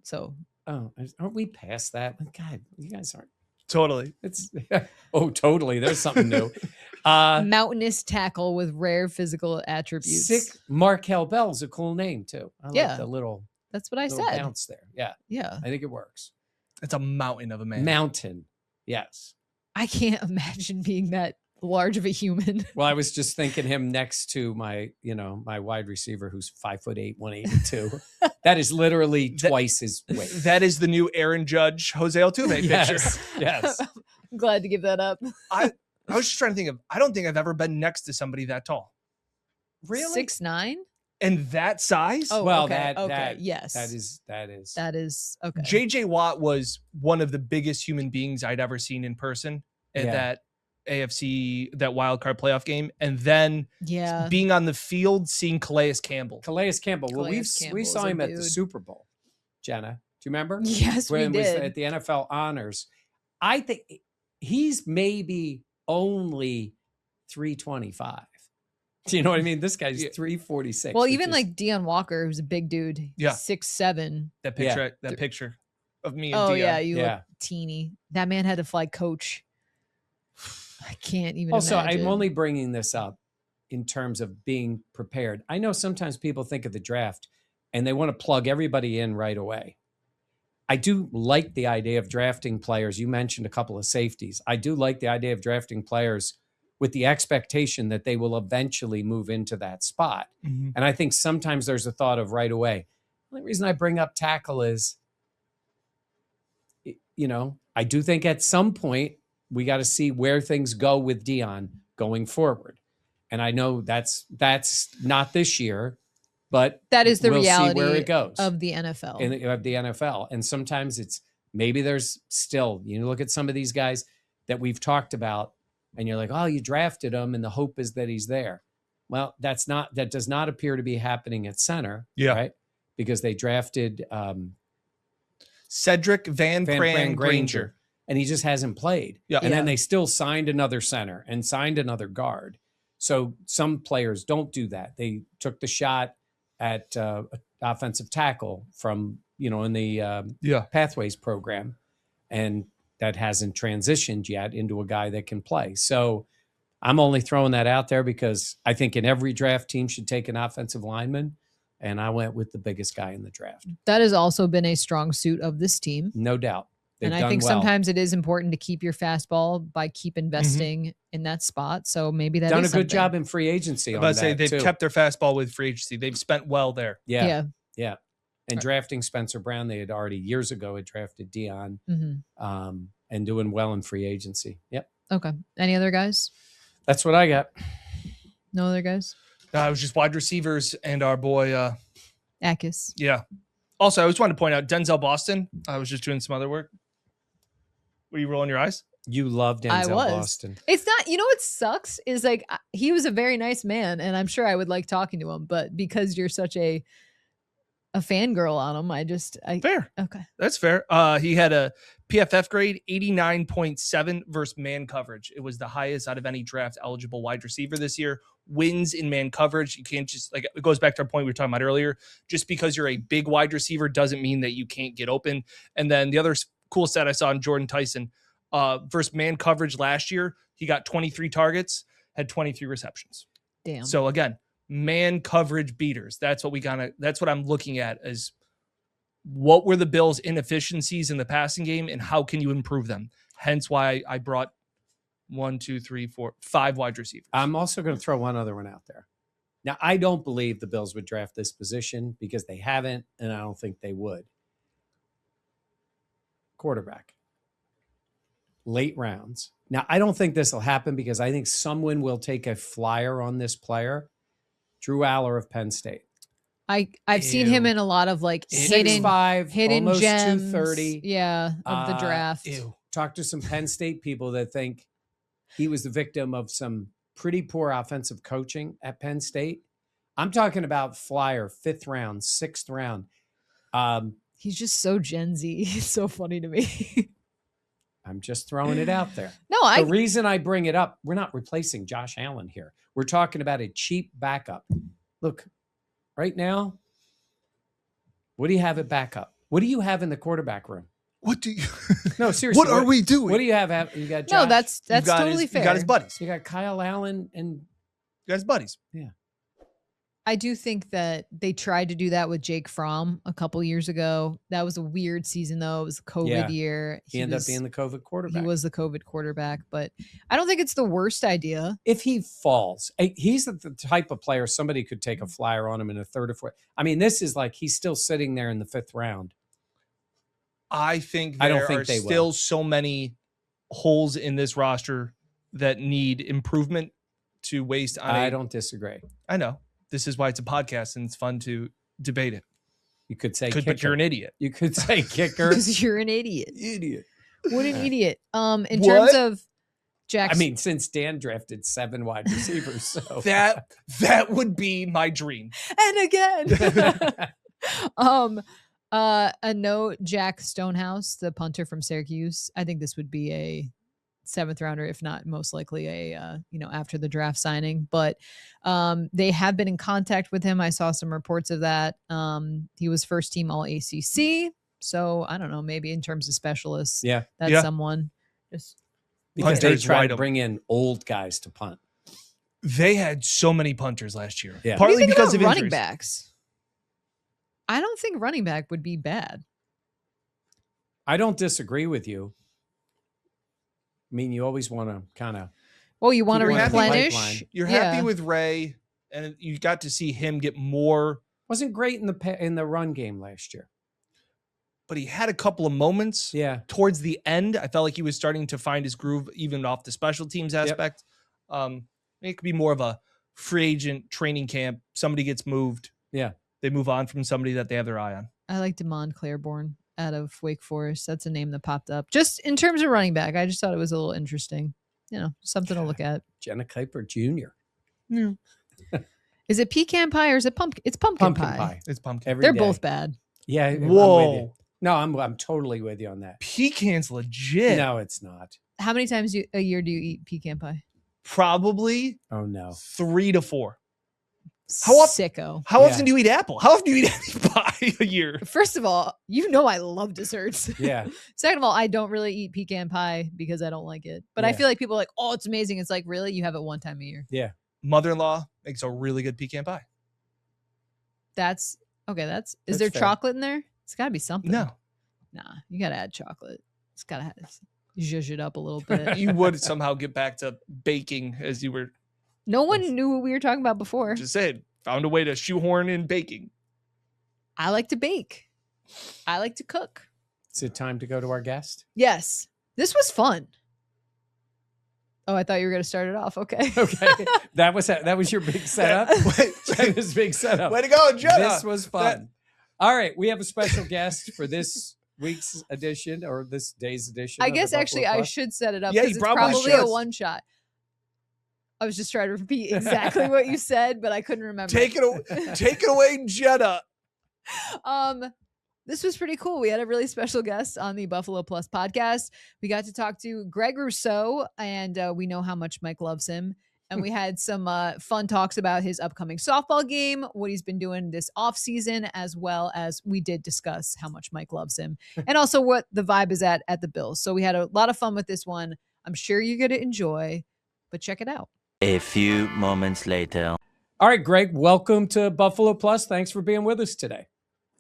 Speaker 5: so
Speaker 2: Oh, aren't we past that? God, you guys aren't.
Speaker 1: Totally.
Speaker 2: It's totally. There's something new.
Speaker 5: mountainous tackle with rare physical attributes.
Speaker 2: Sick. Markel Bell's a cool name too. I
Speaker 5: Yeah.
Speaker 2: like the little
Speaker 5: That's what I
Speaker 2: little
Speaker 5: said.
Speaker 2: bounce there. Yeah,
Speaker 5: Yeah.
Speaker 2: I think it works.
Speaker 1: It's a mountain of a man.
Speaker 2: Mountain. Yes.
Speaker 5: I can't imagine being that large of a human.
Speaker 2: Well, I was just thinking him next to my wide receiver who's 5'8", 182. That is literally twice his weight.
Speaker 1: That is the new Aaron Judge, Jose Altuve picture.
Speaker 2: Yes. Yes.
Speaker 5: I'm glad to give that up.
Speaker 1: I was just trying to think of, I don't think I've ever been next to somebody that tall.
Speaker 2: Really?
Speaker 5: 6'9"?
Speaker 1: And that size?
Speaker 5: Oh,
Speaker 2: Well,
Speaker 5: okay.
Speaker 2: that
Speaker 5: Okay. Yes.
Speaker 2: that is.
Speaker 5: That is okay.
Speaker 1: JJ Watt was one of the biggest human beings I'd ever seen in person at
Speaker 2: Yeah.
Speaker 1: that AFC, that wild card playoff game. And then
Speaker 5: Yeah.
Speaker 1: being on the field, seeing Calais Campbell.
Speaker 2: Calais Campbell. Well,
Speaker 5: Calais
Speaker 2: we
Speaker 5: Campbell's
Speaker 2: saw
Speaker 5: a
Speaker 2: him at the
Speaker 5: dude.
Speaker 2: Super Bowl. Jenna, do you remember?
Speaker 5: Yes,
Speaker 2: When
Speaker 5: we
Speaker 2: was
Speaker 5: did.
Speaker 2: at the NFL Honors. I think he's maybe only 325. Do you know what I mean? This guy's
Speaker 1: Yeah.
Speaker 2: 346.
Speaker 5: Well,
Speaker 2: which
Speaker 5: even
Speaker 2: is-
Speaker 5: like Deion Walker, who's a big dude.
Speaker 1: Yeah.
Speaker 5: 6'7".
Speaker 1: That picture of me and
Speaker 5: Oh
Speaker 1: Dion.
Speaker 5: yeah, you
Speaker 2: Yeah.
Speaker 5: look teeny. That man had to fly coach. I can't even
Speaker 2: Also,
Speaker 5: imagine.
Speaker 2: I'm only bringing this up in terms of being prepared. I know sometimes people think of the draft and they want to plug everybody in right away. I do like the idea of drafting players. You mentioned a couple of safeties. I do like the idea of drafting players with the expectation that they will eventually move into that spot.
Speaker 1: Mhm.
Speaker 2: And I think sometimes there's a thought of right away. The only reason I bring up tackle is, I do think at some point we got to see where things go with Deion going forward. And I know that's not this year, but
Speaker 5: that is the
Speaker 2: we'll
Speaker 5: reality
Speaker 2: see where it goes
Speaker 5: of the NFL.
Speaker 2: of the NFL. And sometimes it's maybe there's still, look at some of these guys that we've talked about and you're like, oh, you drafted him and the hope is that he's there. Well, that does not appear to be happening at center.
Speaker 1: Yeah.
Speaker 2: Right. Because they drafted
Speaker 1: Cedric Van Pran Granger.
Speaker 2: and he just hasn't played.
Speaker 1: Yeah.
Speaker 2: And then they still signed another center and signed another guard. So some players don't do that. They took the shot at offensive tackle from, in the Pathways program, and that hasn't transitioned yet into a guy that can play. So I'm only throwing that out there because I think in every draft team should take an offensive lineman, and I went with the biggest guy in the draft.
Speaker 5: That has also been a strong suit of this team.
Speaker 2: No doubt. They've
Speaker 5: And I
Speaker 2: done
Speaker 5: think
Speaker 2: well.
Speaker 5: sometimes it is important to keep your fastball by keep investing in that spot. So maybe that
Speaker 2: done a
Speaker 5: is
Speaker 2: good
Speaker 5: something.
Speaker 2: job in free agency.
Speaker 1: I'm
Speaker 2: on
Speaker 1: about to say
Speaker 2: that,
Speaker 1: they've
Speaker 2: too.
Speaker 1: kept their fastball with free agency. They've spent well there.
Speaker 2: Yeah.
Speaker 5: Yeah.
Speaker 2: And drafting Spencer Brown, they had already years ago had drafted Dion,
Speaker 5: Mm-hmm.
Speaker 2: and doing well in free agency. Yep.
Speaker 5: Okay. Any other guys?
Speaker 2: That's what I got.
Speaker 5: No other guys?
Speaker 1: It was just wide receivers and our boy.
Speaker 5: Akis.
Speaker 1: Yeah. Also, I just wanted to point out Denzel Boston. I was just doing some other work. Were you rolling your eyes?
Speaker 2: You love
Speaker 5: I
Speaker 2: Denzel
Speaker 5: was.
Speaker 2: Boston.
Speaker 5: It's not, what sucks is like, he was a very nice man and I'm sure I would like talking to him, but because you're such a fangirl on him,
Speaker 1: Fair.
Speaker 5: Okay.
Speaker 1: That's fair. He had a PFF grade 89.7 versus man coverage. It was the highest out of any draft eligible wide receiver this year. Wins in man coverage. You can't just, it goes back to our point we were talking about earlier. Just because you're a big wide receiver doesn't mean that you can't get open. And then the other cool stat I saw in Jordan Tyson versus man coverage last year, he got 23 targets, had 23 receptions.
Speaker 5: Damn.
Speaker 1: So again, man coverage beaters. That's what I'm looking at is what were the Bills' inefficiencies in the passing game and how can you improve them? Hence why I brought 5 wide receivers.
Speaker 2: I'm also going to throw one other one out there. Now, I don't believe the Bills would draft this position because they haven't, and I don't think they would. Quarterback. Late rounds. Now, I don't think this will happen because I think someone will take a flyer on this player. Drew Aller of Penn State.
Speaker 5: I've seen him in a lot of hidden
Speaker 2: 6'5", almost
Speaker 5: gems.
Speaker 2: 230.
Speaker 5: Yeah, of the draft.
Speaker 1: Ew.
Speaker 2: Talk to some Penn State people that think he was the victim of some pretty poor offensive coaching at Penn State. I'm talking about flyer, 5th round, 6th round.
Speaker 5: He's just so Gen Z. It's so funny to me.
Speaker 2: I'm just throwing it out there.
Speaker 5: No,
Speaker 2: The reason I bring it up, we're not replacing Josh Allen here. We're talking about a cheap backup. Look, right now, what do you have at backup? What do you have in the quarterback room?
Speaker 1: What do you?
Speaker 2: No, seriously.
Speaker 1: What are we doing?
Speaker 2: What do you have? You got Josh?
Speaker 5: No, that's totally
Speaker 1: You
Speaker 5: fair.
Speaker 1: got his buddies.
Speaker 2: You got Kyle Allen and
Speaker 1: You got his buddies.
Speaker 5: I do think that they tried to do that with Jake Fromm a couple years ago. That was a weird season, though. It was a COVID year.
Speaker 2: he ended up being the COVID quarterback.
Speaker 5: He was the COVID quarterback, but I don't think it's the worst idea.
Speaker 2: If he falls, he's the type of player somebody could take a flyer on him in a third or fourth. I mean, this is like he's still sitting there in the 5th round.
Speaker 1: I think
Speaker 2: I don't
Speaker 1: there
Speaker 2: think
Speaker 1: are
Speaker 2: they
Speaker 1: still
Speaker 2: will.
Speaker 1: so many holes in this roster that need improvement to waste on.
Speaker 2: I don't disagree.
Speaker 1: I know. This is why it's a podcast and it's fun to debate it.
Speaker 2: You could say
Speaker 1: But
Speaker 2: kicker.
Speaker 1: you're an idiot.
Speaker 2: You could say kicker.
Speaker 5: Because you're an idiot.
Speaker 2: Idiot.
Speaker 5: What an idiot. In
Speaker 1: What?
Speaker 5: terms of Jackson.
Speaker 2: I mean, since Dan drafted 7 wide receivers, so
Speaker 1: That would be my dream.
Speaker 5: and again. A note, Jack Stonehouse, the punter from Syracuse. I think this would be a 7th rounder, if not most likely a after the draft signing. But they have been in contact with him. I saw some reports of that. He was first team All ACC. So I don't know, maybe in terms of specialists, that's someone. Just
Speaker 2: because they
Speaker 1: Punters
Speaker 2: try
Speaker 1: wide
Speaker 2: to
Speaker 1: open.
Speaker 2: bring in old guys to punt.
Speaker 1: They had so many punters last year.
Speaker 2: Yeah.
Speaker 5: What do you
Speaker 1: Partly
Speaker 5: think
Speaker 1: because
Speaker 5: about
Speaker 1: of
Speaker 5: running
Speaker 1: injuries.
Speaker 5: backs. I don't think running back would be bad.
Speaker 2: I don't disagree with you. I mean, you always want to kind of.
Speaker 5: Oh, you want to
Speaker 1: You're happy-
Speaker 5: replenish?
Speaker 1: You're
Speaker 5: Yeah.
Speaker 1: happy with Ray, and you got to see him get more,
Speaker 2: Wasn't great in the run game last year.
Speaker 1: but he had a couple of moments.
Speaker 2: Yeah.
Speaker 1: Towards the end, I felt like he was starting to find his groove, even off the special teams aspect. It could be more of a free agent training camp. Somebody gets moved.
Speaker 2: Yeah.
Speaker 1: They move on from somebody that they have their eye on.
Speaker 5: I like Damon Claiborne out of Wake Forest. That's a name that popped up. Just in terms of running back, I just thought it was a little interesting. Something to look at.
Speaker 2: Jenna Kuiper Jr.
Speaker 5: Is it pecan pie or is it pumpkin? It's pumpkin pie.
Speaker 1: It's pumpkin.
Speaker 2: Every
Speaker 5: They're
Speaker 2: day.
Speaker 5: both bad.
Speaker 2: Yeah. I'm with you.
Speaker 1: Whoa.
Speaker 2: No, I'm totally with you on that.
Speaker 1: Pecan's legit.
Speaker 2: No, it's not.
Speaker 5: How many times a year do you eat pecan pie?
Speaker 1: Probably
Speaker 2: Oh no.
Speaker 1: 3 to 4. How often-
Speaker 5: Sicko.
Speaker 1: How
Speaker 2: Yeah.
Speaker 1: often do you eat apple? How often do you eat any pie a year?
Speaker 5: First of all, I love desserts.
Speaker 2: Yeah.
Speaker 5: Second of all, I don't really eat pecan pie because I don't like it. But I
Speaker 2: Yeah.
Speaker 5: feel like people are like, oh, it's amazing. It's like, really? You have it one time a year.
Speaker 1: Mother-in-law makes a really good pecan pie.
Speaker 5: That's okay. Is
Speaker 2: That's
Speaker 5: there
Speaker 2: fair.
Speaker 5: chocolate in there? It's got to be something.
Speaker 1: No,
Speaker 5: Nah, you got to add chocolate. It's got to zhuzh it up a little bit.
Speaker 1: you would somehow get back to baking as you were
Speaker 5: No one knew what we were talking about before.
Speaker 1: just saying. Found a way to shoehorn in baking.
Speaker 5: I like to bake. I like to cook.
Speaker 2: Is it time to go to our guest?
Speaker 5: Yes. This was fun. Oh, I thought you were going to start it off. Okay.
Speaker 2: Okay. That was your big setup. That was big setup.
Speaker 1: Way to go, Jenna.
Speaker 2: This was fun. All right, we have a special guest for this week's edition or this day's edition.
Speaker 5: I
Speaker 2: of the
Speaker 5: guess actually
Speaker 2: Buffalo
Speaker 5: I
Speaker 2: Plus.
Speaker 5: should set it up
Speaker 1: Yeah,
Speaker 5: because
Speaker 1: you
Speaker 5: it's
Speaker 1: probably
Speaker 5: probably
Speaker 1: should.
Speaker 5: a one shot. I was just trying to repeat exactly what you said, but I couldn't remember.
Speaker 1: Take it away, Jenna.
Speaker 5: This was pretty cool. We had a really special guest on the Buffalo Plus podcast. We got to talk to Greg Rousseau, and we know how much Mike loves him. And we had some fun talks about his upcoming softball game, what he's been doing this offseason, as well as we did discuss how much Mike loves him, and also what the vibe is at the Bills. So we had a lot of fun with this one. I'm sure you're going to enjoy, but check it out.
Speaker 6: A few moments later.
Speaker 2: All right, Greg, welcome to Buffalo Plus. Thanks for being with us today.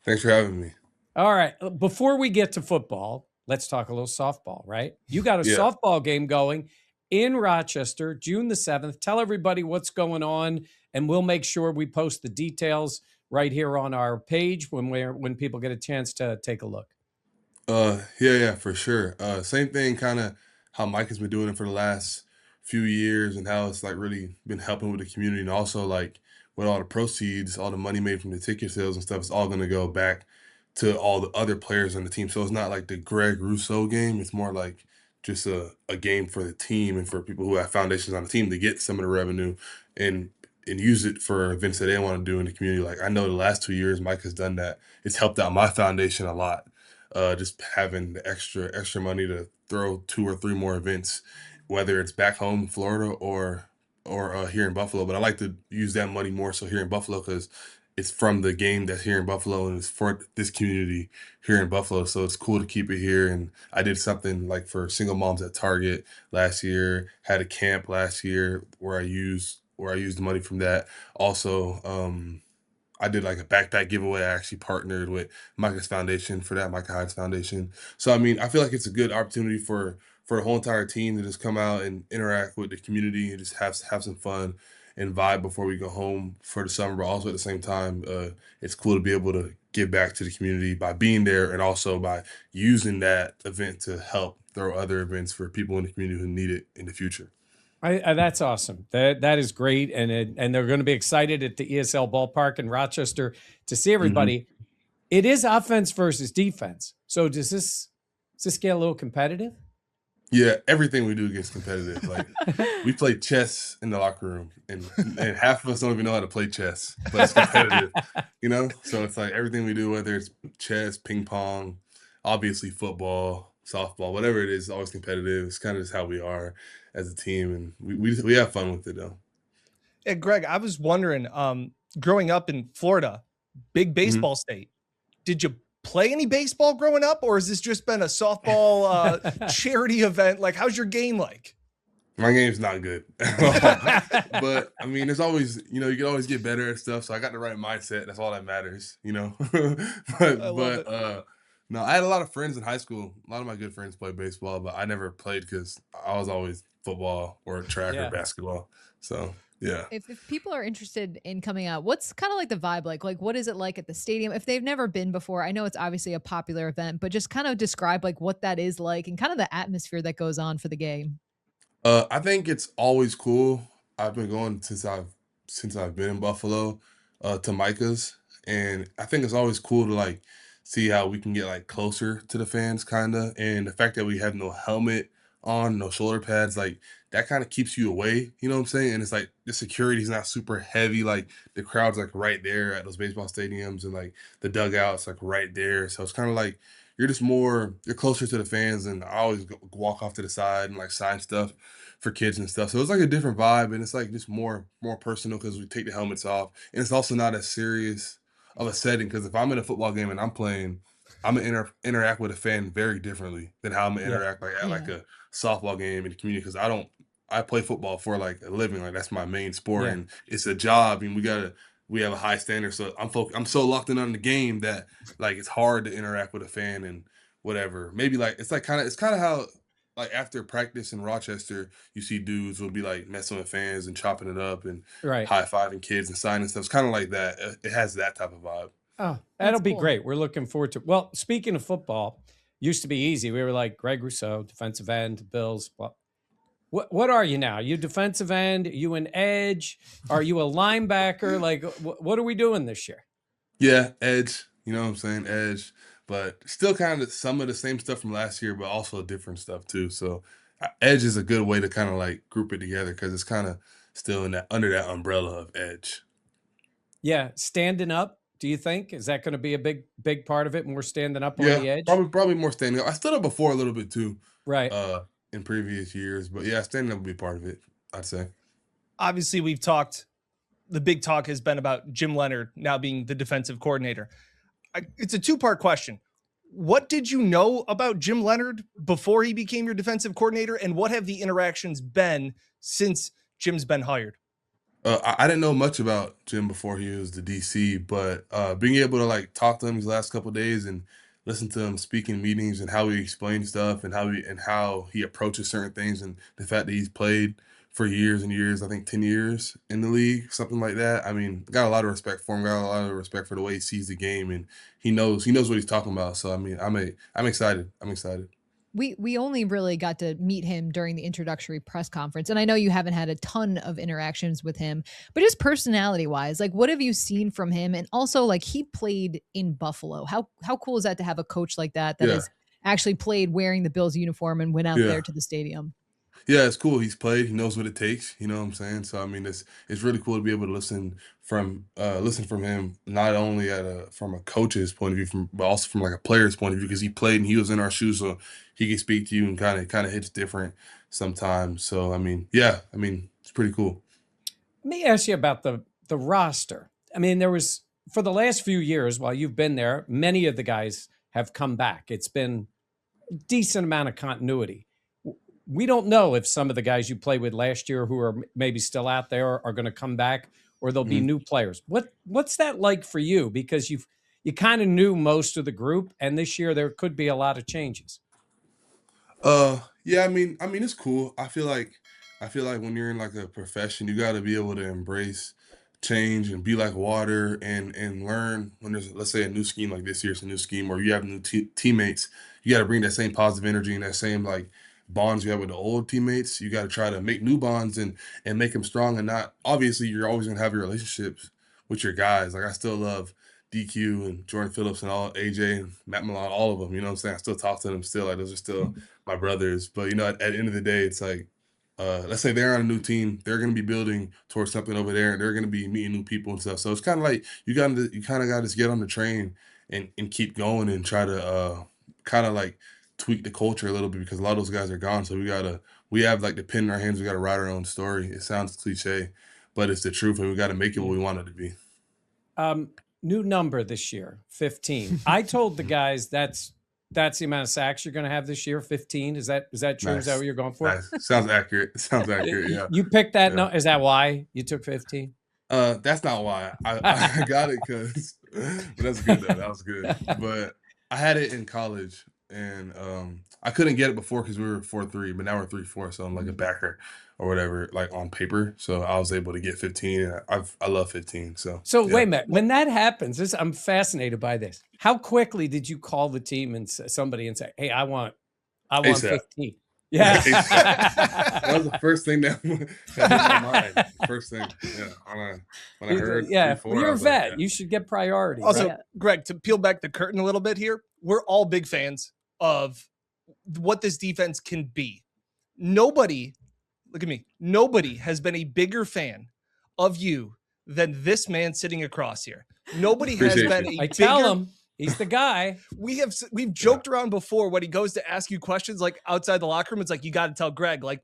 Speaker 3: Thanks for having me.
Speaker 2: All right, before we get to football, let's talk a little softball, right? You got a
Speaker 3: Yeah.
Speaker 2: softball game going in Rochester, June the 7th. Tell everybody what's going on, and we'll make sure we post the details right here on our page when people get a chance to take a look.
Speaker 3: Yeah, for sure. Same thing, kind of how Mike has been doing it for the last few years and how it's like really been helping with the community, and also like with all the proceeds, all the money made from the ticket sales and stuff, it's all going to go back to all the other players on the team. So it's not like the Greg Rousseau game. It's more like just a game for the team and for people who have foundations on the team to get some of the revenue and use it for events that they want to do in the community. Like I know the last 2 years Mike has done that. It's helped out my foundation a lot. Just having the extra money to throw 2 or 3 more events, whether it's back home in Florida or here in Buffalo. But I like to use that money more so here in Buffalo because it's from the game that's here in Buffalo and it's for this community here in Buffalo. So it's cool to keep it here. And I did something like for single moms at Target last year, had a camp last year where I used the money from that. Also, I did like a backpack giveaway. I actually partnered with Micah's Foundation for that, Micah Hyde's Foundation. So I mean, I feel like it's a good opportunity for the whole entire team to just come out and interact with the community and just have some fun and vibe before we go home for the summer. But also at the same time, it's cool to be able to give back to the community by being there and also by using that event to help throw other events for people in the community who need it in the future.
Speaker 2: That's awesome. That is great, and they're going to be excited at the ESL Ballpark in Rochester to see everybody. It is offense versus defense. So does this get a little competitive?
Speaker 3: Yeah, everything we do gets competitive. Like we play chess in the locker room, and half of us don't even know how to play chess, but it's competitive, you know. So it's like everything we do, whether it's chess, ping pong, obviously football, softball, whatever it is always competitive. It's kind of just how we are as a team, and we have fun with it though.
Speaker 1: Yeah, Greg, I was wondering, growing up in Florida, big baseball state, did you play any baseball growing up, or has this just been a softball charity event? Like, how's your game like?
Speaker 3: My game's not good, but I mean, there's always, you know, you can always get better at stuff. So I got the right mindset. That's all that matters, you know. No, I had a lot of friends in high school. A lot of my good friends played baseball, but I never played because I was always football or track or basketball. So yeah.
Speaker 5: If people are interested in coming out, what's kind of like the vibe like? Like, what is it like at the stadium? If they've never been before, I know it's obviously a popular event, but just kind of describe like what that is like and kind of the atmosphere that goes on for the game.
Speaker 3: I think it's always cool. I've been going since I've been in Buffalo, to Micah's, and I think it's always cool to like see how we can get like closer to the fans, kinda. And the fact that we have no helmet on, no shoulder pads, like that kind of keeps you away. You know what I'm saying? And it's like the security's not super heavy. Like the crowd's like right there at those baseball stadiums, and like the dugout's like right there. So it's kind of like you're closer to the fans, and I always walk off to the side and like sign stuff for kids and stuff. So it's like a different vibe, and it's like just more personal because we take the helmets off, and it's also not as serious of a setting. Because if I'm in a football game and I'm playing, I'm gonna interact with a fan very differently than how I'm gonna interact like at like a softball game in the community. Because I play football for like a living, like that's my main sport, and it's a job, and we have a high standard. So I'm so locked in on the game that like it's hard to interact with a fan and whatever. Maybe like it's kind of how like after practice in Rochester, you see dudes will be like messing with fans and chopping it up and high-fiving kids and signing stuff. It's kind of like that. It has that type of vibe.
Speaker 2: Oh, that'll be great. We're looking forward to it. Well, speaking of football, used to be easy. We were like Greg Rousseau, defensive end, Bills. Well, what are you now? You defensive end? Are you an edge? Are you a linebacker? Like, what are we doing this year?
Speaker 3: Yeah, edge. You know what I'm saying? Edge. But still kind of some of the same stuff from last year, but also different stuff too. So edge is a good way to kind of like group it together because it's kind of still under that umbrella of edge.
Speaker 2: Yeah, standing up. Do you think is that going to be a big part of it? More standing up on the edge.
Speaker 3: Probably more standing up. I stood up before a little bit too,
Speaker 2: right?
Speaker 3: In previous years, but yeah, standing up will be part of it, I'd say.
Speaker 1: Obviously, we've talked. The big talk has been about Jim Leonhard now being the defensive coordinator. It's a two-part question. What did you know about Jim Leonhard before he became your defensive coordinator, and what have the interactions been since Jim's been hired?
Speaker 3: I didn't know much about Jim before he was the DC, but being able to like talk to him these last couple of days and listen to him speak in meetings and how he explains stuff and how he approaches certain things, and the fact that he's played for years and years, I think 10 years in the league, something like that. I mean, got a lot of respect for him, got a lot of respect for the way he sees the game, and he knows what he's talking about. So I mean, I'm excited.
Speaker 5: We only really got to meet him during the introductory press conference. And I know you haven't had a ton of interactions with him, but just personality wise, like what have you seen from him? And also like he played in Buffalo. How cool is that to have a coach like that has actually played wearing the Bills uniform and went out there to the stadium?
Speaker 3: Yeah, it's cool. He's played. He knows what it takes. You know what I'm saying? So I mean, it's really cool to be able to listen from him, not only from a coach's point of view, but also from like a player's point of view, because he played and he was in our shoes, so he can speak to you and kind of hits different sometimes. So I mean, yeah, I mean, it's pretty cool.
Speaker 2: Let me ask you about the roster. I mean, there was for the last few years while you've been there, many of the guys have come back. It's been a decent amount of continuity. We don't know if some of the guys you played with last year who are maybe still out there are going to come back, or there'll be new players. What's that like for you? Because you kind of knew most of the group, and this year there could be a lot of changes.
Speaker 3: Yeah, I mean, it's cool. I feel like when you're in like a profession, you got to be able to embrace change and be like water and learn when there's, let's say, a new scheme like this year, it's a new scheme, or you have new teammates. You got to bring that same positive energy and that same like bonds you have with the old teammates. You got to try to make new bonds and make them strong. And not obviously you're always gonna have your relationships with your guys. Like I still love DQ and Jordan Phillips and all AJ and Matt Milon, all of them. You know what I'm saying? I still talk to them still. Like those are still my brothers. But at the end of the day, it's like let's say they're on a new team, they're going to be building towards something over there, and they're going to be meeting new people and stuff. So it's kind of like you kind of got to get on the train and keep going and try to kind of like tweak the culture a little bit, because a lot of those guys are gone. So we have like the pen in our hands. We got to write our own story. It sounds cliche, but it's the truth, and we got to make it what we want it to be.
Speaker 2: New number this year, 15. I told the guys that's the amount of sacks you're going to have this year, 15. Is that true?
Speaker 3: Nice.
Speaker 2: Is that what you're going for?
Speaker 3: Nice. Sounds accurate. Sounds accurate. Yeah.
Speaker 2: You picked that.
Speaker 3: Yeah.
Speaker 2: No, is that why you took 15?
Speaker 3: That's not why. I got it because, but that's good though. That was good. But I had it in college, and I couldn't get it before because we were 4-3, but now we're 3-4, so I'm like a backer or whatever, like on paper. So I was able to get 15, and I love 15. So
Speaker 2: So
Speaker 3: yeah.
Speaker 2: wait a minute. When that happens, I'm fascinated by this. How quickly did you call the team and somebody and say, "Hey, I want
Speaker 3: ASAP.
Speaker 2: 15"? Yeah.
Speaker 3: That was the first thing that hit my mind. First thing, yeah. When I heard,
Speaker 2: Yeah,
Speaker 3: 3-4,
Speaker 2: well, you're
Speaker 3: I
Speaker 2: a
Speaker 3: was like,
Speaker 2: vet.
Speaker 3: yeah.
Speaker 2: You should get priority.
Speaker 1: Also,
Speaker 2: right?
Speaker 1: Greg, to peel back the curtain a little bit here, we're all big fans of what this defense can be. Nobody, look at me, nobody has been a bigger fan of you than this man sitting across here. Nobody has
Speaker 3: Appreciate
Speaker 1: been
Speaker 3: you.
Speaker 1: a
Speaker 2: I tell
Speaker 1: bigger.
Speaker 2: him he's the guy.
Speaker 1: We've joked around before when he goes to ask you questions like outside the locker room. It's like, you got to tell Greg, like,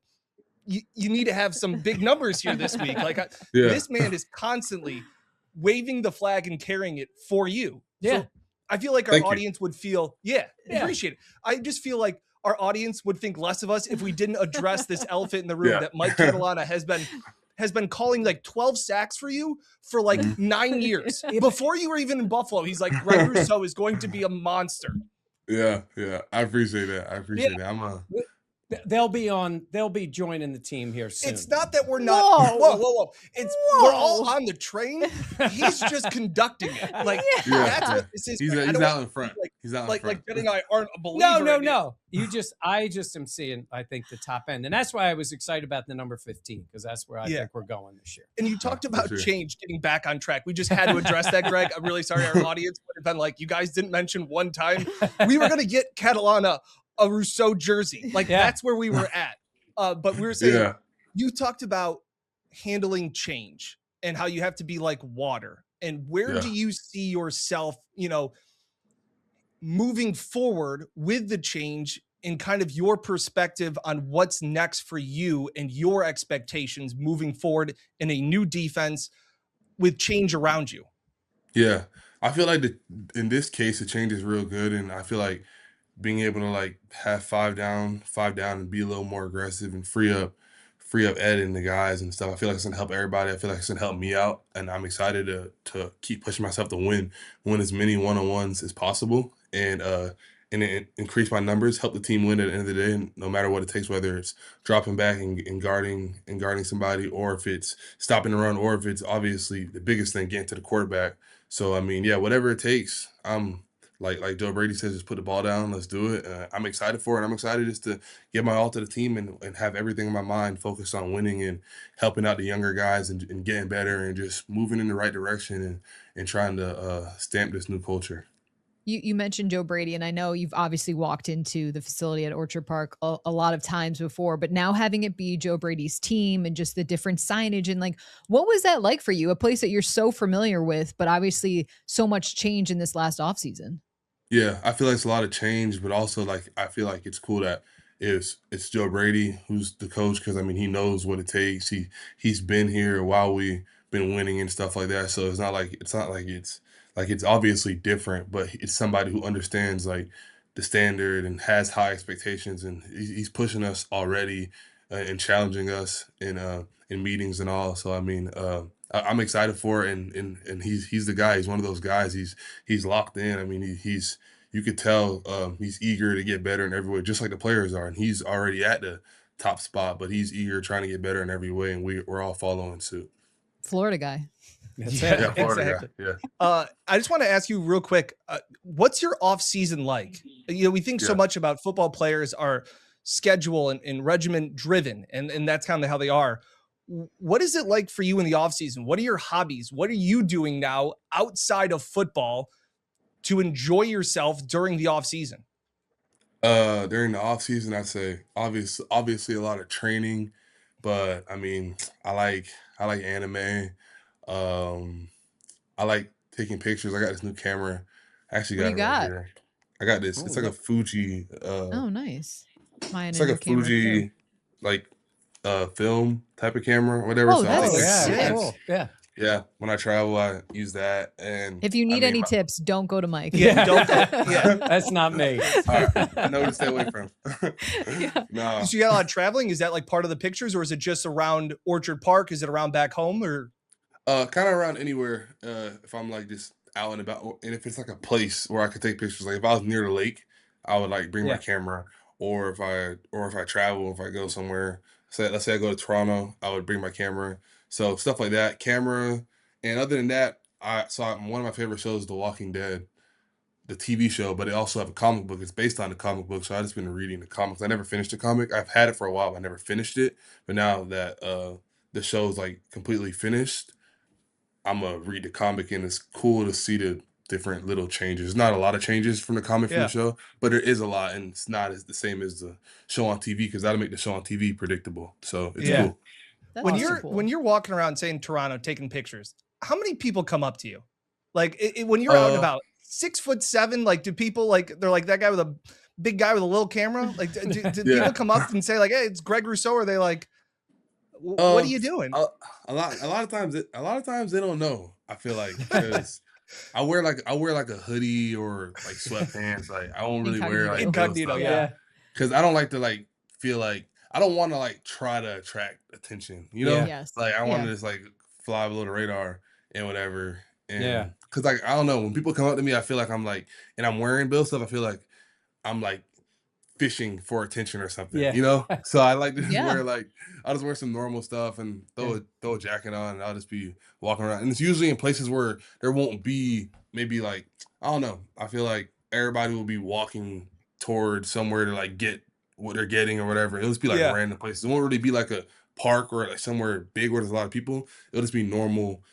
Speaker 1: you need to have some big numbers here this week. Like
Speaker 3: Yeah.
Speaker 1: this man is constantly waving the flag and carrying it for you.
Speaker 2: Yeah.
Speaker 1: So I feel like our
Speaker 3: Thank you.
Speaker 1: audience would feel, appreciate it. I just feel like our audience would think less of us if we didn't address this elephant in the room
Speaker 3: Yeah.
Speaker 1: that Mike Catalana has been calling like 12 sacks for you for like 9 years. Before you were even in Buffalo, he's like, Greg Rousseau is going to be a monster.
Speaker 3: Yeah. I appreciate that. I'm
Speaker 2: They'll be joining the team here soon.
Speaker 1: It's not that we're not. Whoa. We're all on the train. He's just conducting it. Like that's what this is.
Speaker 3: He's out in front. He's out in front.
Speaker 1: Like Jen and I aren't a believer.
Speaker 2: No. I just am seeing, I think, the top end. And that's why I was excited about the number 15, because that's where I think we're going this year.
Speaker 1: And you talked about
Speaker 3: sure.
Speaker 1: change, getting back on track. We just had to address that, Greg. I'm really sorry. Our audience would have been like, you guys didn't mention one time we were going to get Catalana a Rousseau jersey. Like that's where we were at. But we were saying, you talked about handling change and how you have to be like water. And where do you see yourself, moving forward with the change, and kind of your perspective on what's next for you and your expectations moving forward in a new defense with change around you?
Speaker 3: Yeah. I feel like in this case, the change is real good. And I feel like being able to like have five down and be a little more aggressive and free up Ed and the guys and stuff. I feel like it's gonna help everybody. I feel like it's gonna help me out, and I'm excited to keep pushing myself to win as many one-on-ones as possible, and increase my numbers, help the team win at the end of the day, and no matter what it takes, whether it's dropping back and guarding somebody, or if it's stopping the run, or if it's obviously the biggest thing, getting to the quarterback. So I mean, whatever it takes, I'm like Joe Brady says, just put the ball down. Let's do it. I'm excited for it. I'm excited just to give my all to the team and have everything in my mind focused on winning and helping out the younger guys and getting better and just moving in the right direction and trying to stamp this new culture.
Speaker 5: You mentioned Joe Brady, and I know you've obviously walked into the facility at Orchard Park a lot of times before, but now having it be Joe Brady's team and just the different signage and like, what was that like for you? A place that you're so familiar with, but obviously so much change in this last offseason.
Speaker 3: Yeah, I feel like it's a lot of change, but also like I feel like it's cool that it's Joe Brady who's the coach because I mean he knows what it takes. He's been here while we been winning and stuff like that. So it's obviously different, but it's somebody who understands like the standard and has high expectations, and he's pushing us already and challenging us in meetings and all. So I mean, I'm excited for it, and he's the guy. He's one of those guys. He's locked in. I mean, he's you could tell he's eager to get better in every way, just like the players are. And he's already at the top spot, but he's eager trying to get better in every way, and we're all following suit.
Speaker 5: Florida guy.
Speaker 2: That's
Speaker 1: Yeah,
Speaker 2: it.
Speaker 3: Yeah, Florida
Speaker 1: exactly.
Speaker 3: guy. Yeah.
Speaker 1: I just want to ask you real quick, what's your off season like? You know, we think so
Speaker 3: Yeah.
Speaker 1: much about football players are schedule and regiment driven, and that's kind of how they are. What is it like for you in the off season? What are your hobbies? What are you doing now outside of football to enjoy yourself during the off season?
Speaker 3: During the off season, I'd say obviously a lot of training, but I mean, I like anime. Um, I like taking pictures. I got this new camera. I actually
Speaker 5: What do
Speaker 3: got
Speaker 5: you
Speaker 3: it right
Speaker 5: got?
Speaker 3: here. I got this. It's like a Fuji.
Speaker 5: Oh, nice. Mine
Speaker 3: It's
Speaker 5: and
Speaker 3: like
Speaker 5: your
Speaker 3: a
Speaker 5: camera too.
Speaker 3: Fuji, like film type of camera, or whatever.
Speaker 5: Oh,
Speaker 3: So I
Speaker 5: that's
Speaker 3: like,
Speaker 2: yeah,
Speaker 5: sick.
Speaker 2: cool. Yeah.
Speaker 3: yeah. When I travel, I use that. And
Speaker 5: If you
Speaker 3: I
Speaker 5: need
Speaker 3: mean,
Speaker 5: any tips, don't go to Mike.
Speaker 1: Yeah, don't go. Yeah.
Speaker 2: That's not me.
Speaker 3: all right, I know where to stay away from.
Speaker 5: Yeah.
Speaker 3: No,
Speaker 1: So you got a lot of traveling. Is that like part of the pictures, or is it just around Orchard Park? Is it around back home, or
Speaker 3: kind of around anywhere. If I'm like just out and about, and if it's like a place where I could take pictures, like if I was near the lake, I would like bring my
Speaker 2: Yeah.
Speaker 3: camera. Or if I travel, if I go somewhere, say let's say I go to Toronto, I would bring my camera. So stuff like that, camera. And other than that, one of my favorite shows is The Walking Dead, the TV show, but they also have a comic book. It's based on the comic book, so I just been reading the comics. I never finished the comic. I've had it for a while, but I never finished it. But now that the show's like completely finished, I'm gonna read the comic, and it's cool to see the different little changes. Not a lot of changes from the comic from
Speaker 1: Yeah.
Speaker 3: the show, but there is a lot, and it's not as the same as the show on TV because that'll make the show on TV predictable. So it's
Speaker 1: Yeah.
Speaker 3: cool.
Speaker 5: That's
Speaker 1: when
Speaker 5: awesome.
Speaker 1: you're
Speaker 5: Cool.
Speaker 1: when you're walking around, say in Toronto, taking pictures? How many people come up to you? Like when you're out and
Speaker 3: Uh,
Speaker 1: about, 6'7", like do people like they're like that guy with a big guy with a little camera? Like do
Speaker 3: Yeah.
Speaker 1: people come up and say like, "Hey, it's Greg Rousseau"? Or are they like, what
Speaker 3: Uh,
Speaker 1: are you doing?
Speaker 3: a lot of times they don't know. I feel like because I wear like a hoodie or like sweatpants. Like I don't really wear like
Speaker 1: Incognito, yeah.
Speaker 3: because I don't like to like feel like I don't want to like try to attract attention. You know,
Speaker 2: Yeah.
Speaker 5: Yes.
Speaker 3: like I want
Speaker 5: Yeah.
Speaker 3: to just like fly below the radar and whatever. And
Speaker 2: Yeah.
Speaker 3: because like I don't know when people come up to me, I feel like I'm like and I'm wearing Bill stuff. I feel like I'm like fishing for attention or something,
Speaker 2: Yeah.
Speaker 3: you know? So I like to just
Speaker 5: Yeah.
Speaker 3: wear like I'll just wear some normal stuff and throw a jacket on and I'll just be walking around. And it's usually in places where there won't be maybe like I don't know. I feel like everybody will be walking towards somewhere to like get what they're getting or whatever. It'll just be like
Speaker 1: Yeah.
Speaker 3: random places. It won't really be like a park or like somewhere big where there's a lot of people. It'll just be normal.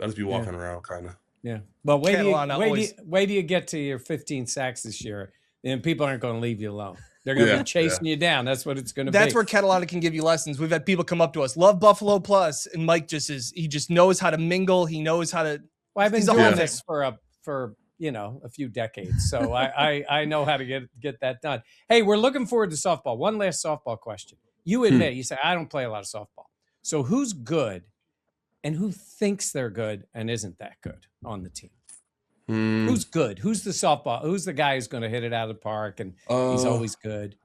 Speaker 3: I'll just be walking around kind of.
Speaker 2: Yeah. But wait till
Speaker 1: Catalana always-
Speaker 2: you get to your 15 sacks this year, and people aren't going to leave you alone. They're going to
Speaker 3: Yeah,
Speaker 2: be chasing you down. That's what it's going to be.
Speaker 1: That's where Catalana can give you lessons. We've had people come up to us, love Buffalo Plus, and Mike he just knows how to mingle. He knows how to.
Speaker 2: Well, I've been
Speaker 1: he's a
Speaker 2: doing
Speaker 1: whole
Speaker 2: this
Speaker 1: thing.
Speaker 2: for a few decades, so I know how to get that done. Hey, we're looking forward to softball. One last softball question. You admit you say I don't play a lot of softball. So who's good, and who thinks they're good and isn't that good on the team?
Speaker 3: Hmm.
Speaker 2: Who's good? Who's the softball? Who's the guy who's going to hit it out of the park and he's always good?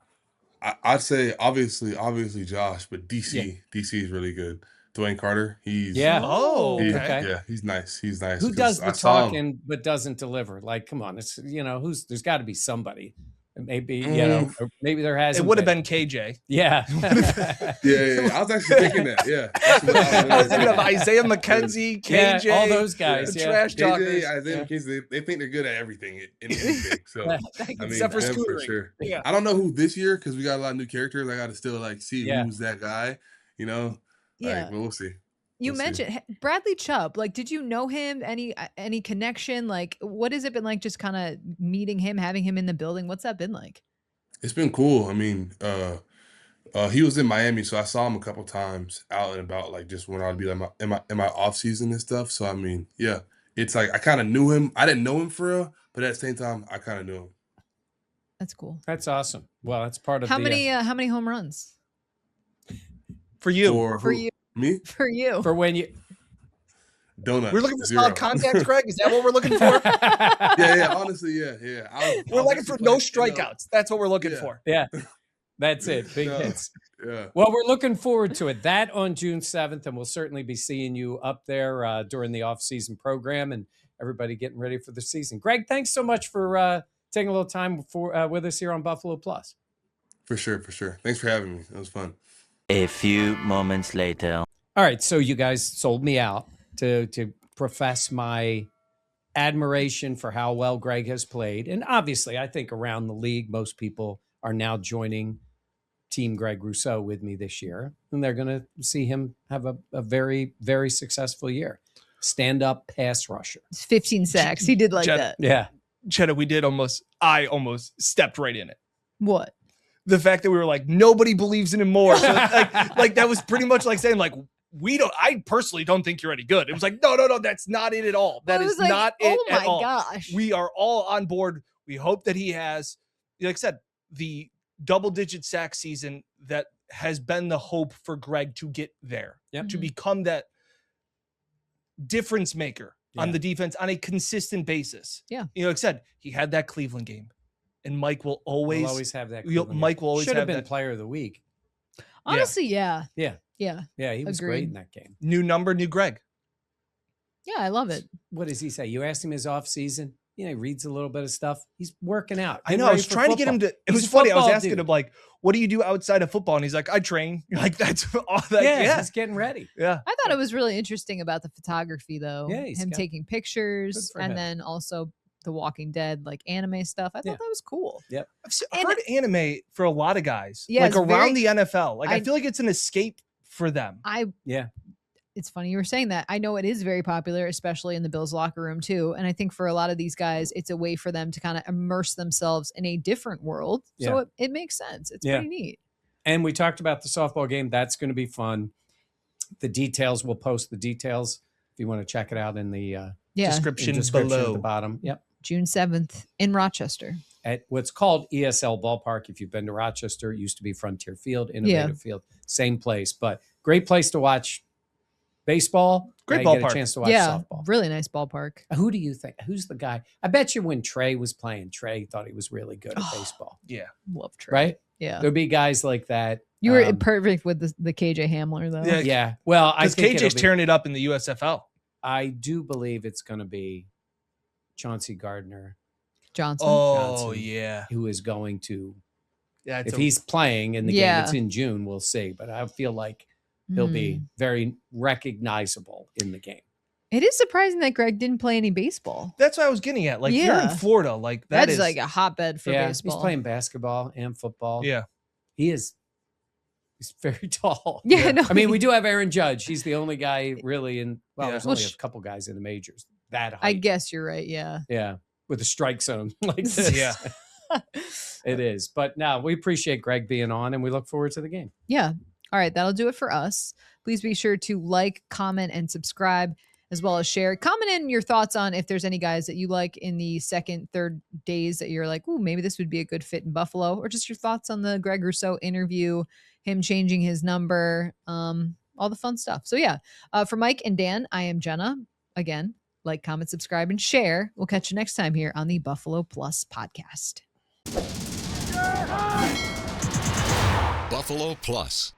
Speaker 3: I'd say obviously Josh, but DC
Speaker 2: Yeah.
Speaker 3: DC is really good. Dwayne Carter, he's
Speaker 1: Oh,
Speaker 3: he-
Speaker 1: okay.
Speaker 3: yeah, he's nice. He's nice.
Speaker 2: Who
Speaker 3: 'cause
Speaker 2: does the
Speaker 3: I saw him.
Speaker 2: talking but doesn't deliver? Like, come on, it's there's got to be somebody. Maybe or maybe there has.
Speaker 1: It would have been KJ.
Speaker 2: Yeah.
Speaker 3: Yeah. I was actually thinking that. Yeah, that's what I
Speaker 1: I
Speaker 3: was
Speaker 1: was thinking of Isaiah McKenzie,
Speaker 2: Yeah,
Speaker 1: KJ,
Speaker 2: all those guys.
Speaker 1: the
Speaker 2: Yeah.
Speaker 1: trash talkers.
Speaker 3: KJ, Isaiah McKenzie, they think they're good at everything in anything. So I mean,
Speaker 1: Except for
Speaker 3: them
Speaker 1: scootering.
Speaker 3: sure.
Speaker 1: Yeah.
Speaker 3: I don't know who this year because we got a lot of new characters. I got to still like see
Speaker 2: Yeah.
Speaker 3: who's that guy. You know,
Speaker 5: Yeah.
Speaker 3: like, but we'll see.
Speaker 5: You
Speaker 3: We'll see.
Speaker 5: mentioned Bradley Chubb. Like, did you know him? Any connection? Like, what has it been like just kind of meeting him, having him in the building? What's that been like?
Speaker 3: It's been cool. I mean, he was in Miami, so I saw him a couple times out and about, like just when I'd be like in my off season and stuff. So I mean, yeah, it's like I kind of knew him. I didn't know him for real, but at the same time, I kind of knew him.
Speaker 5: That's cool.
Speaker 2: That's awesome. Well, that's part of
Speaker 5: How
Speaker 2: the
Speaker 5: many home runs
Speaker 1: For you.
Speaker 5: for
Speaker 3: who?
Speaker 5: you?
Speaker 3: Me?
Speaker 5: For you?
Speaker 2: for when you.
Speaker 3: Donuts.
Speaker 1: We're looking for
Speaker 3: 0.
Speaker 1: solid contacts, Greg. Is that what we're looking for?
Speaker 3: Yeah. Honestly, yeah.
Speaker 1: We're looking for no strikeouts. That's what we're looking
Speaker 3: Yeah.
Speaker 1: for.
Speaker 2: Yeah, that's it. Big
Speaker 3: No.
Speaker 2: hits.
Speaker 3: Yeah.
Speaker 2: Well, we're looking forward to it. That on June 7th, and we'll certainly be seeing you up there during the off-season program and everybody getting ready for the season. Greg, thanks so much for taking a little time with us here on Buffalo Plus.
Speaker 3: For sure. Thanks for having me. It was fun.
Speaker 6: A few moments later.
Speaker 2: All right, so you guys sold me out to profess my admiration for how well Greg has played. And obviously, I think around the league, most people are now joining Team Greg Rousseau with me this year. And they're going to see him have a very, very successful year. Stand-up pass rusher.
Speaker 5: 15 sacks. He did like
Speaker 1: Jen-
Speaker 5: that.
Speaker 2: Yeah.
Speaker 1: Cheddar, I almost stepped right in it.
Speaker 5: What?
Speaker 1: The fact that we were like, nobody believes in him more. So like that was pretty much like saying like, I personally don't think you're any good. It was like, no, that's not it at all. That
Speaker 5: Well, it
Speaker 1: is
Speaker 5: was like,
Speaker 1: not it
Speaker 5: oh
Speaker 1: at
Speaker 5: my
Speaker 1: all.
Speaker 5: gosh.
Speaker 1: We are all on board. We hope that he has, like I said, the double-digit sack season that has been the hope for Greg to get there, to become that difference maker on the defense on a consistent basis.
Speaker 5: Yeah.
Speaker 1: Like I said, he had that Cleveland game, and Mike will
Speaker 2: We'll
Speaker 1: always
Speaker 2: always have that.
Speaker 1: Mike will always
Speaker 2: Should have
Speaker 1: have
Speaker 2: been
Speaker 1: that
Speaker 2: player of the week.
Speaker 5: Honestly, yeah.
Speaker 2: Yeah.
Speaker 5: Yeah.
Speaker 2: Yeah, he was great
Speaker 5: Agreed.
Speaker 2: in that game.
Speaker 1: new number, new Greg.
Speaker 5: Yeah, I love it.
Speaker 2: What does he say? You asked him his off season. He reads a little bit of stuff. He's working out.
Speaker 1: I know. I was trying to get him to. It
Speaker 2: He's
Speaker 1: was
Speaker 2: a
Speaker 1: funny. I was
Speaker 2: football
Speaker 1: asking
Speaker 2: dude.
Speaker 1: him like, "What do you do outside of football?" And he's like, "I train." Like that's all that. Yeah.
Speaker 2: He's getting ready.
Speaker 1: Yeah.
Speaker 5: I thought it was really interesting about the photography, though.
Speaker 2: Yeah, he's
Speaker 5: him
Speaker 2: got-
Speaker 5: taking
Speaker 2: Good
Speaker 5: pictures
Speaker 2: for
Speaker 5: and
Speaker 2: him.
Speaker 5: then also the Walking Dead, like anime stuff. I thought
Speaker 2: Yeah.
Speaker 5: that was cool.
Speaker 1: I've
Speaker 5: And-
Speaker 1: heard anime for a lot of guys,
Speaker 5: Yeah,
Speaker 1: like
Speaker 5: it's
Speaker 1: around
Speaker 5: very-
Speaker 1: the NFL. Like I
Speaker 5: I-
Speaker 1: feel like it's an escape for them.
Speaker 2: Yeah.
Speaker 5: It's funny you were saying that. I know it is very popular, especially in the Bills locker room too. And I think for a lot of these guys, it's a way for them to kind of immerse themselves in a different world. So it makes sense. It's
Speaker 2: Yeah.
Speaker 5: pretty neat.
Speaker 2: And we talked about the softball game. That's going to be fun. The details, we'll post the details if you want to check it out in the
Speaker 1: Description
Speaker 2: at
Speaker 1: below.
Speaker 2: the bottom. Yep.
Speaker 5: June 7th in Rochester.
Speaker 2: At what's called ESL Ballpark. If you've been to Rochester, it used to be Frontier Field, Innovative Field, same place, but great place to watch baseball.
Speaker 1: Great
Speaker 2: Now you get
Speaker 1: ballpark.
Speaker 2: a chance to watch
Speaker 5: Yeah,
Speaker 2: softball.
Speaker 5: really nice ballpark.
Speaker 2: Who do you think? Who's the guy? I bet you when Trey was playing, Trey thought he was really good at baseball,
Speaker 1: Yeah.
Speaker 5: Love Trey.
Speaker 2: right?
Speaker 5: Yeah.
Speaker 2: There'd be guys like that.
Speaker 5: You were perfect with the KJ Hamler, though.
Speaker 1: Yeah.
Speaker 2: Yeah. Well, I
Speaker 1: Because
Speaker 2: think
Speaker 1: KJ's tearing it up in the USFL.
Speaker 2: I do believe it's going to be Chauncey Gardner
Speaker 5: Johnson.
Speaker 1: Oh
Speaker 2: Johnson.
Speaker 1: yeah.
Speaker 2: who is going to.
Speaker 1: Yeah.
Speaker 2: If he's playing in the
Speaker 5: Yeah.
Speaker 2: game, it's in June. We'll see, but I feel like he'll be very recognizable in the game.
Speaker 5: It is surprising that Greg didn't play any baseball.
Speaker 1: That's what I was getting at. Like you're in
Speaker 5: Yeah.
Speaker 1: Florida. Like
Speaker 5: That is
Speaker 1: is
Speaker 5: like a hotbed for
Speaker 2: Yeah,
Speaker 5: baseball.
Speaker 2: he's playing basketball and football.
Speaker 1: Yeah.
Speaker 2: He's very tall.
Speaker 5: Yeah, no,
Speaker 2: I mean, we do have Aaron Judge. He's the only guy really in. Well,
Speaker 1: Yeah.
Speaker 2: there's
Speaker 5: Well,
Speaker 2: only a couple guys in the majors that height.
Speaker 5: I guess you're right. Yeah.
Speaker 2: Yeah, with a strike zone like this.
Speaker 1: Yeah.
Speaker 2: It is. But no, we appreciate Greg being on, and we look forward to the game.
Speaker 5: Yeah. All right. That'll do it for us. Please be sure to like, comment, and subscribe, as well as share. Comment in your thoughts on if there's any guys that you like in the second, third days that you're like, ooh, maybe this would be a good fit in Buffalo, or just your thoughts on the Greg Rousseau interview, him changing his number, all the fun stuff. So yeah, for Mike and Dan, I am Jenna. Again, like, comment, subscribe, and share. We'll catch you next time here on the Buffalo Plus podcast.
Speaker 4: Buffalo Plus.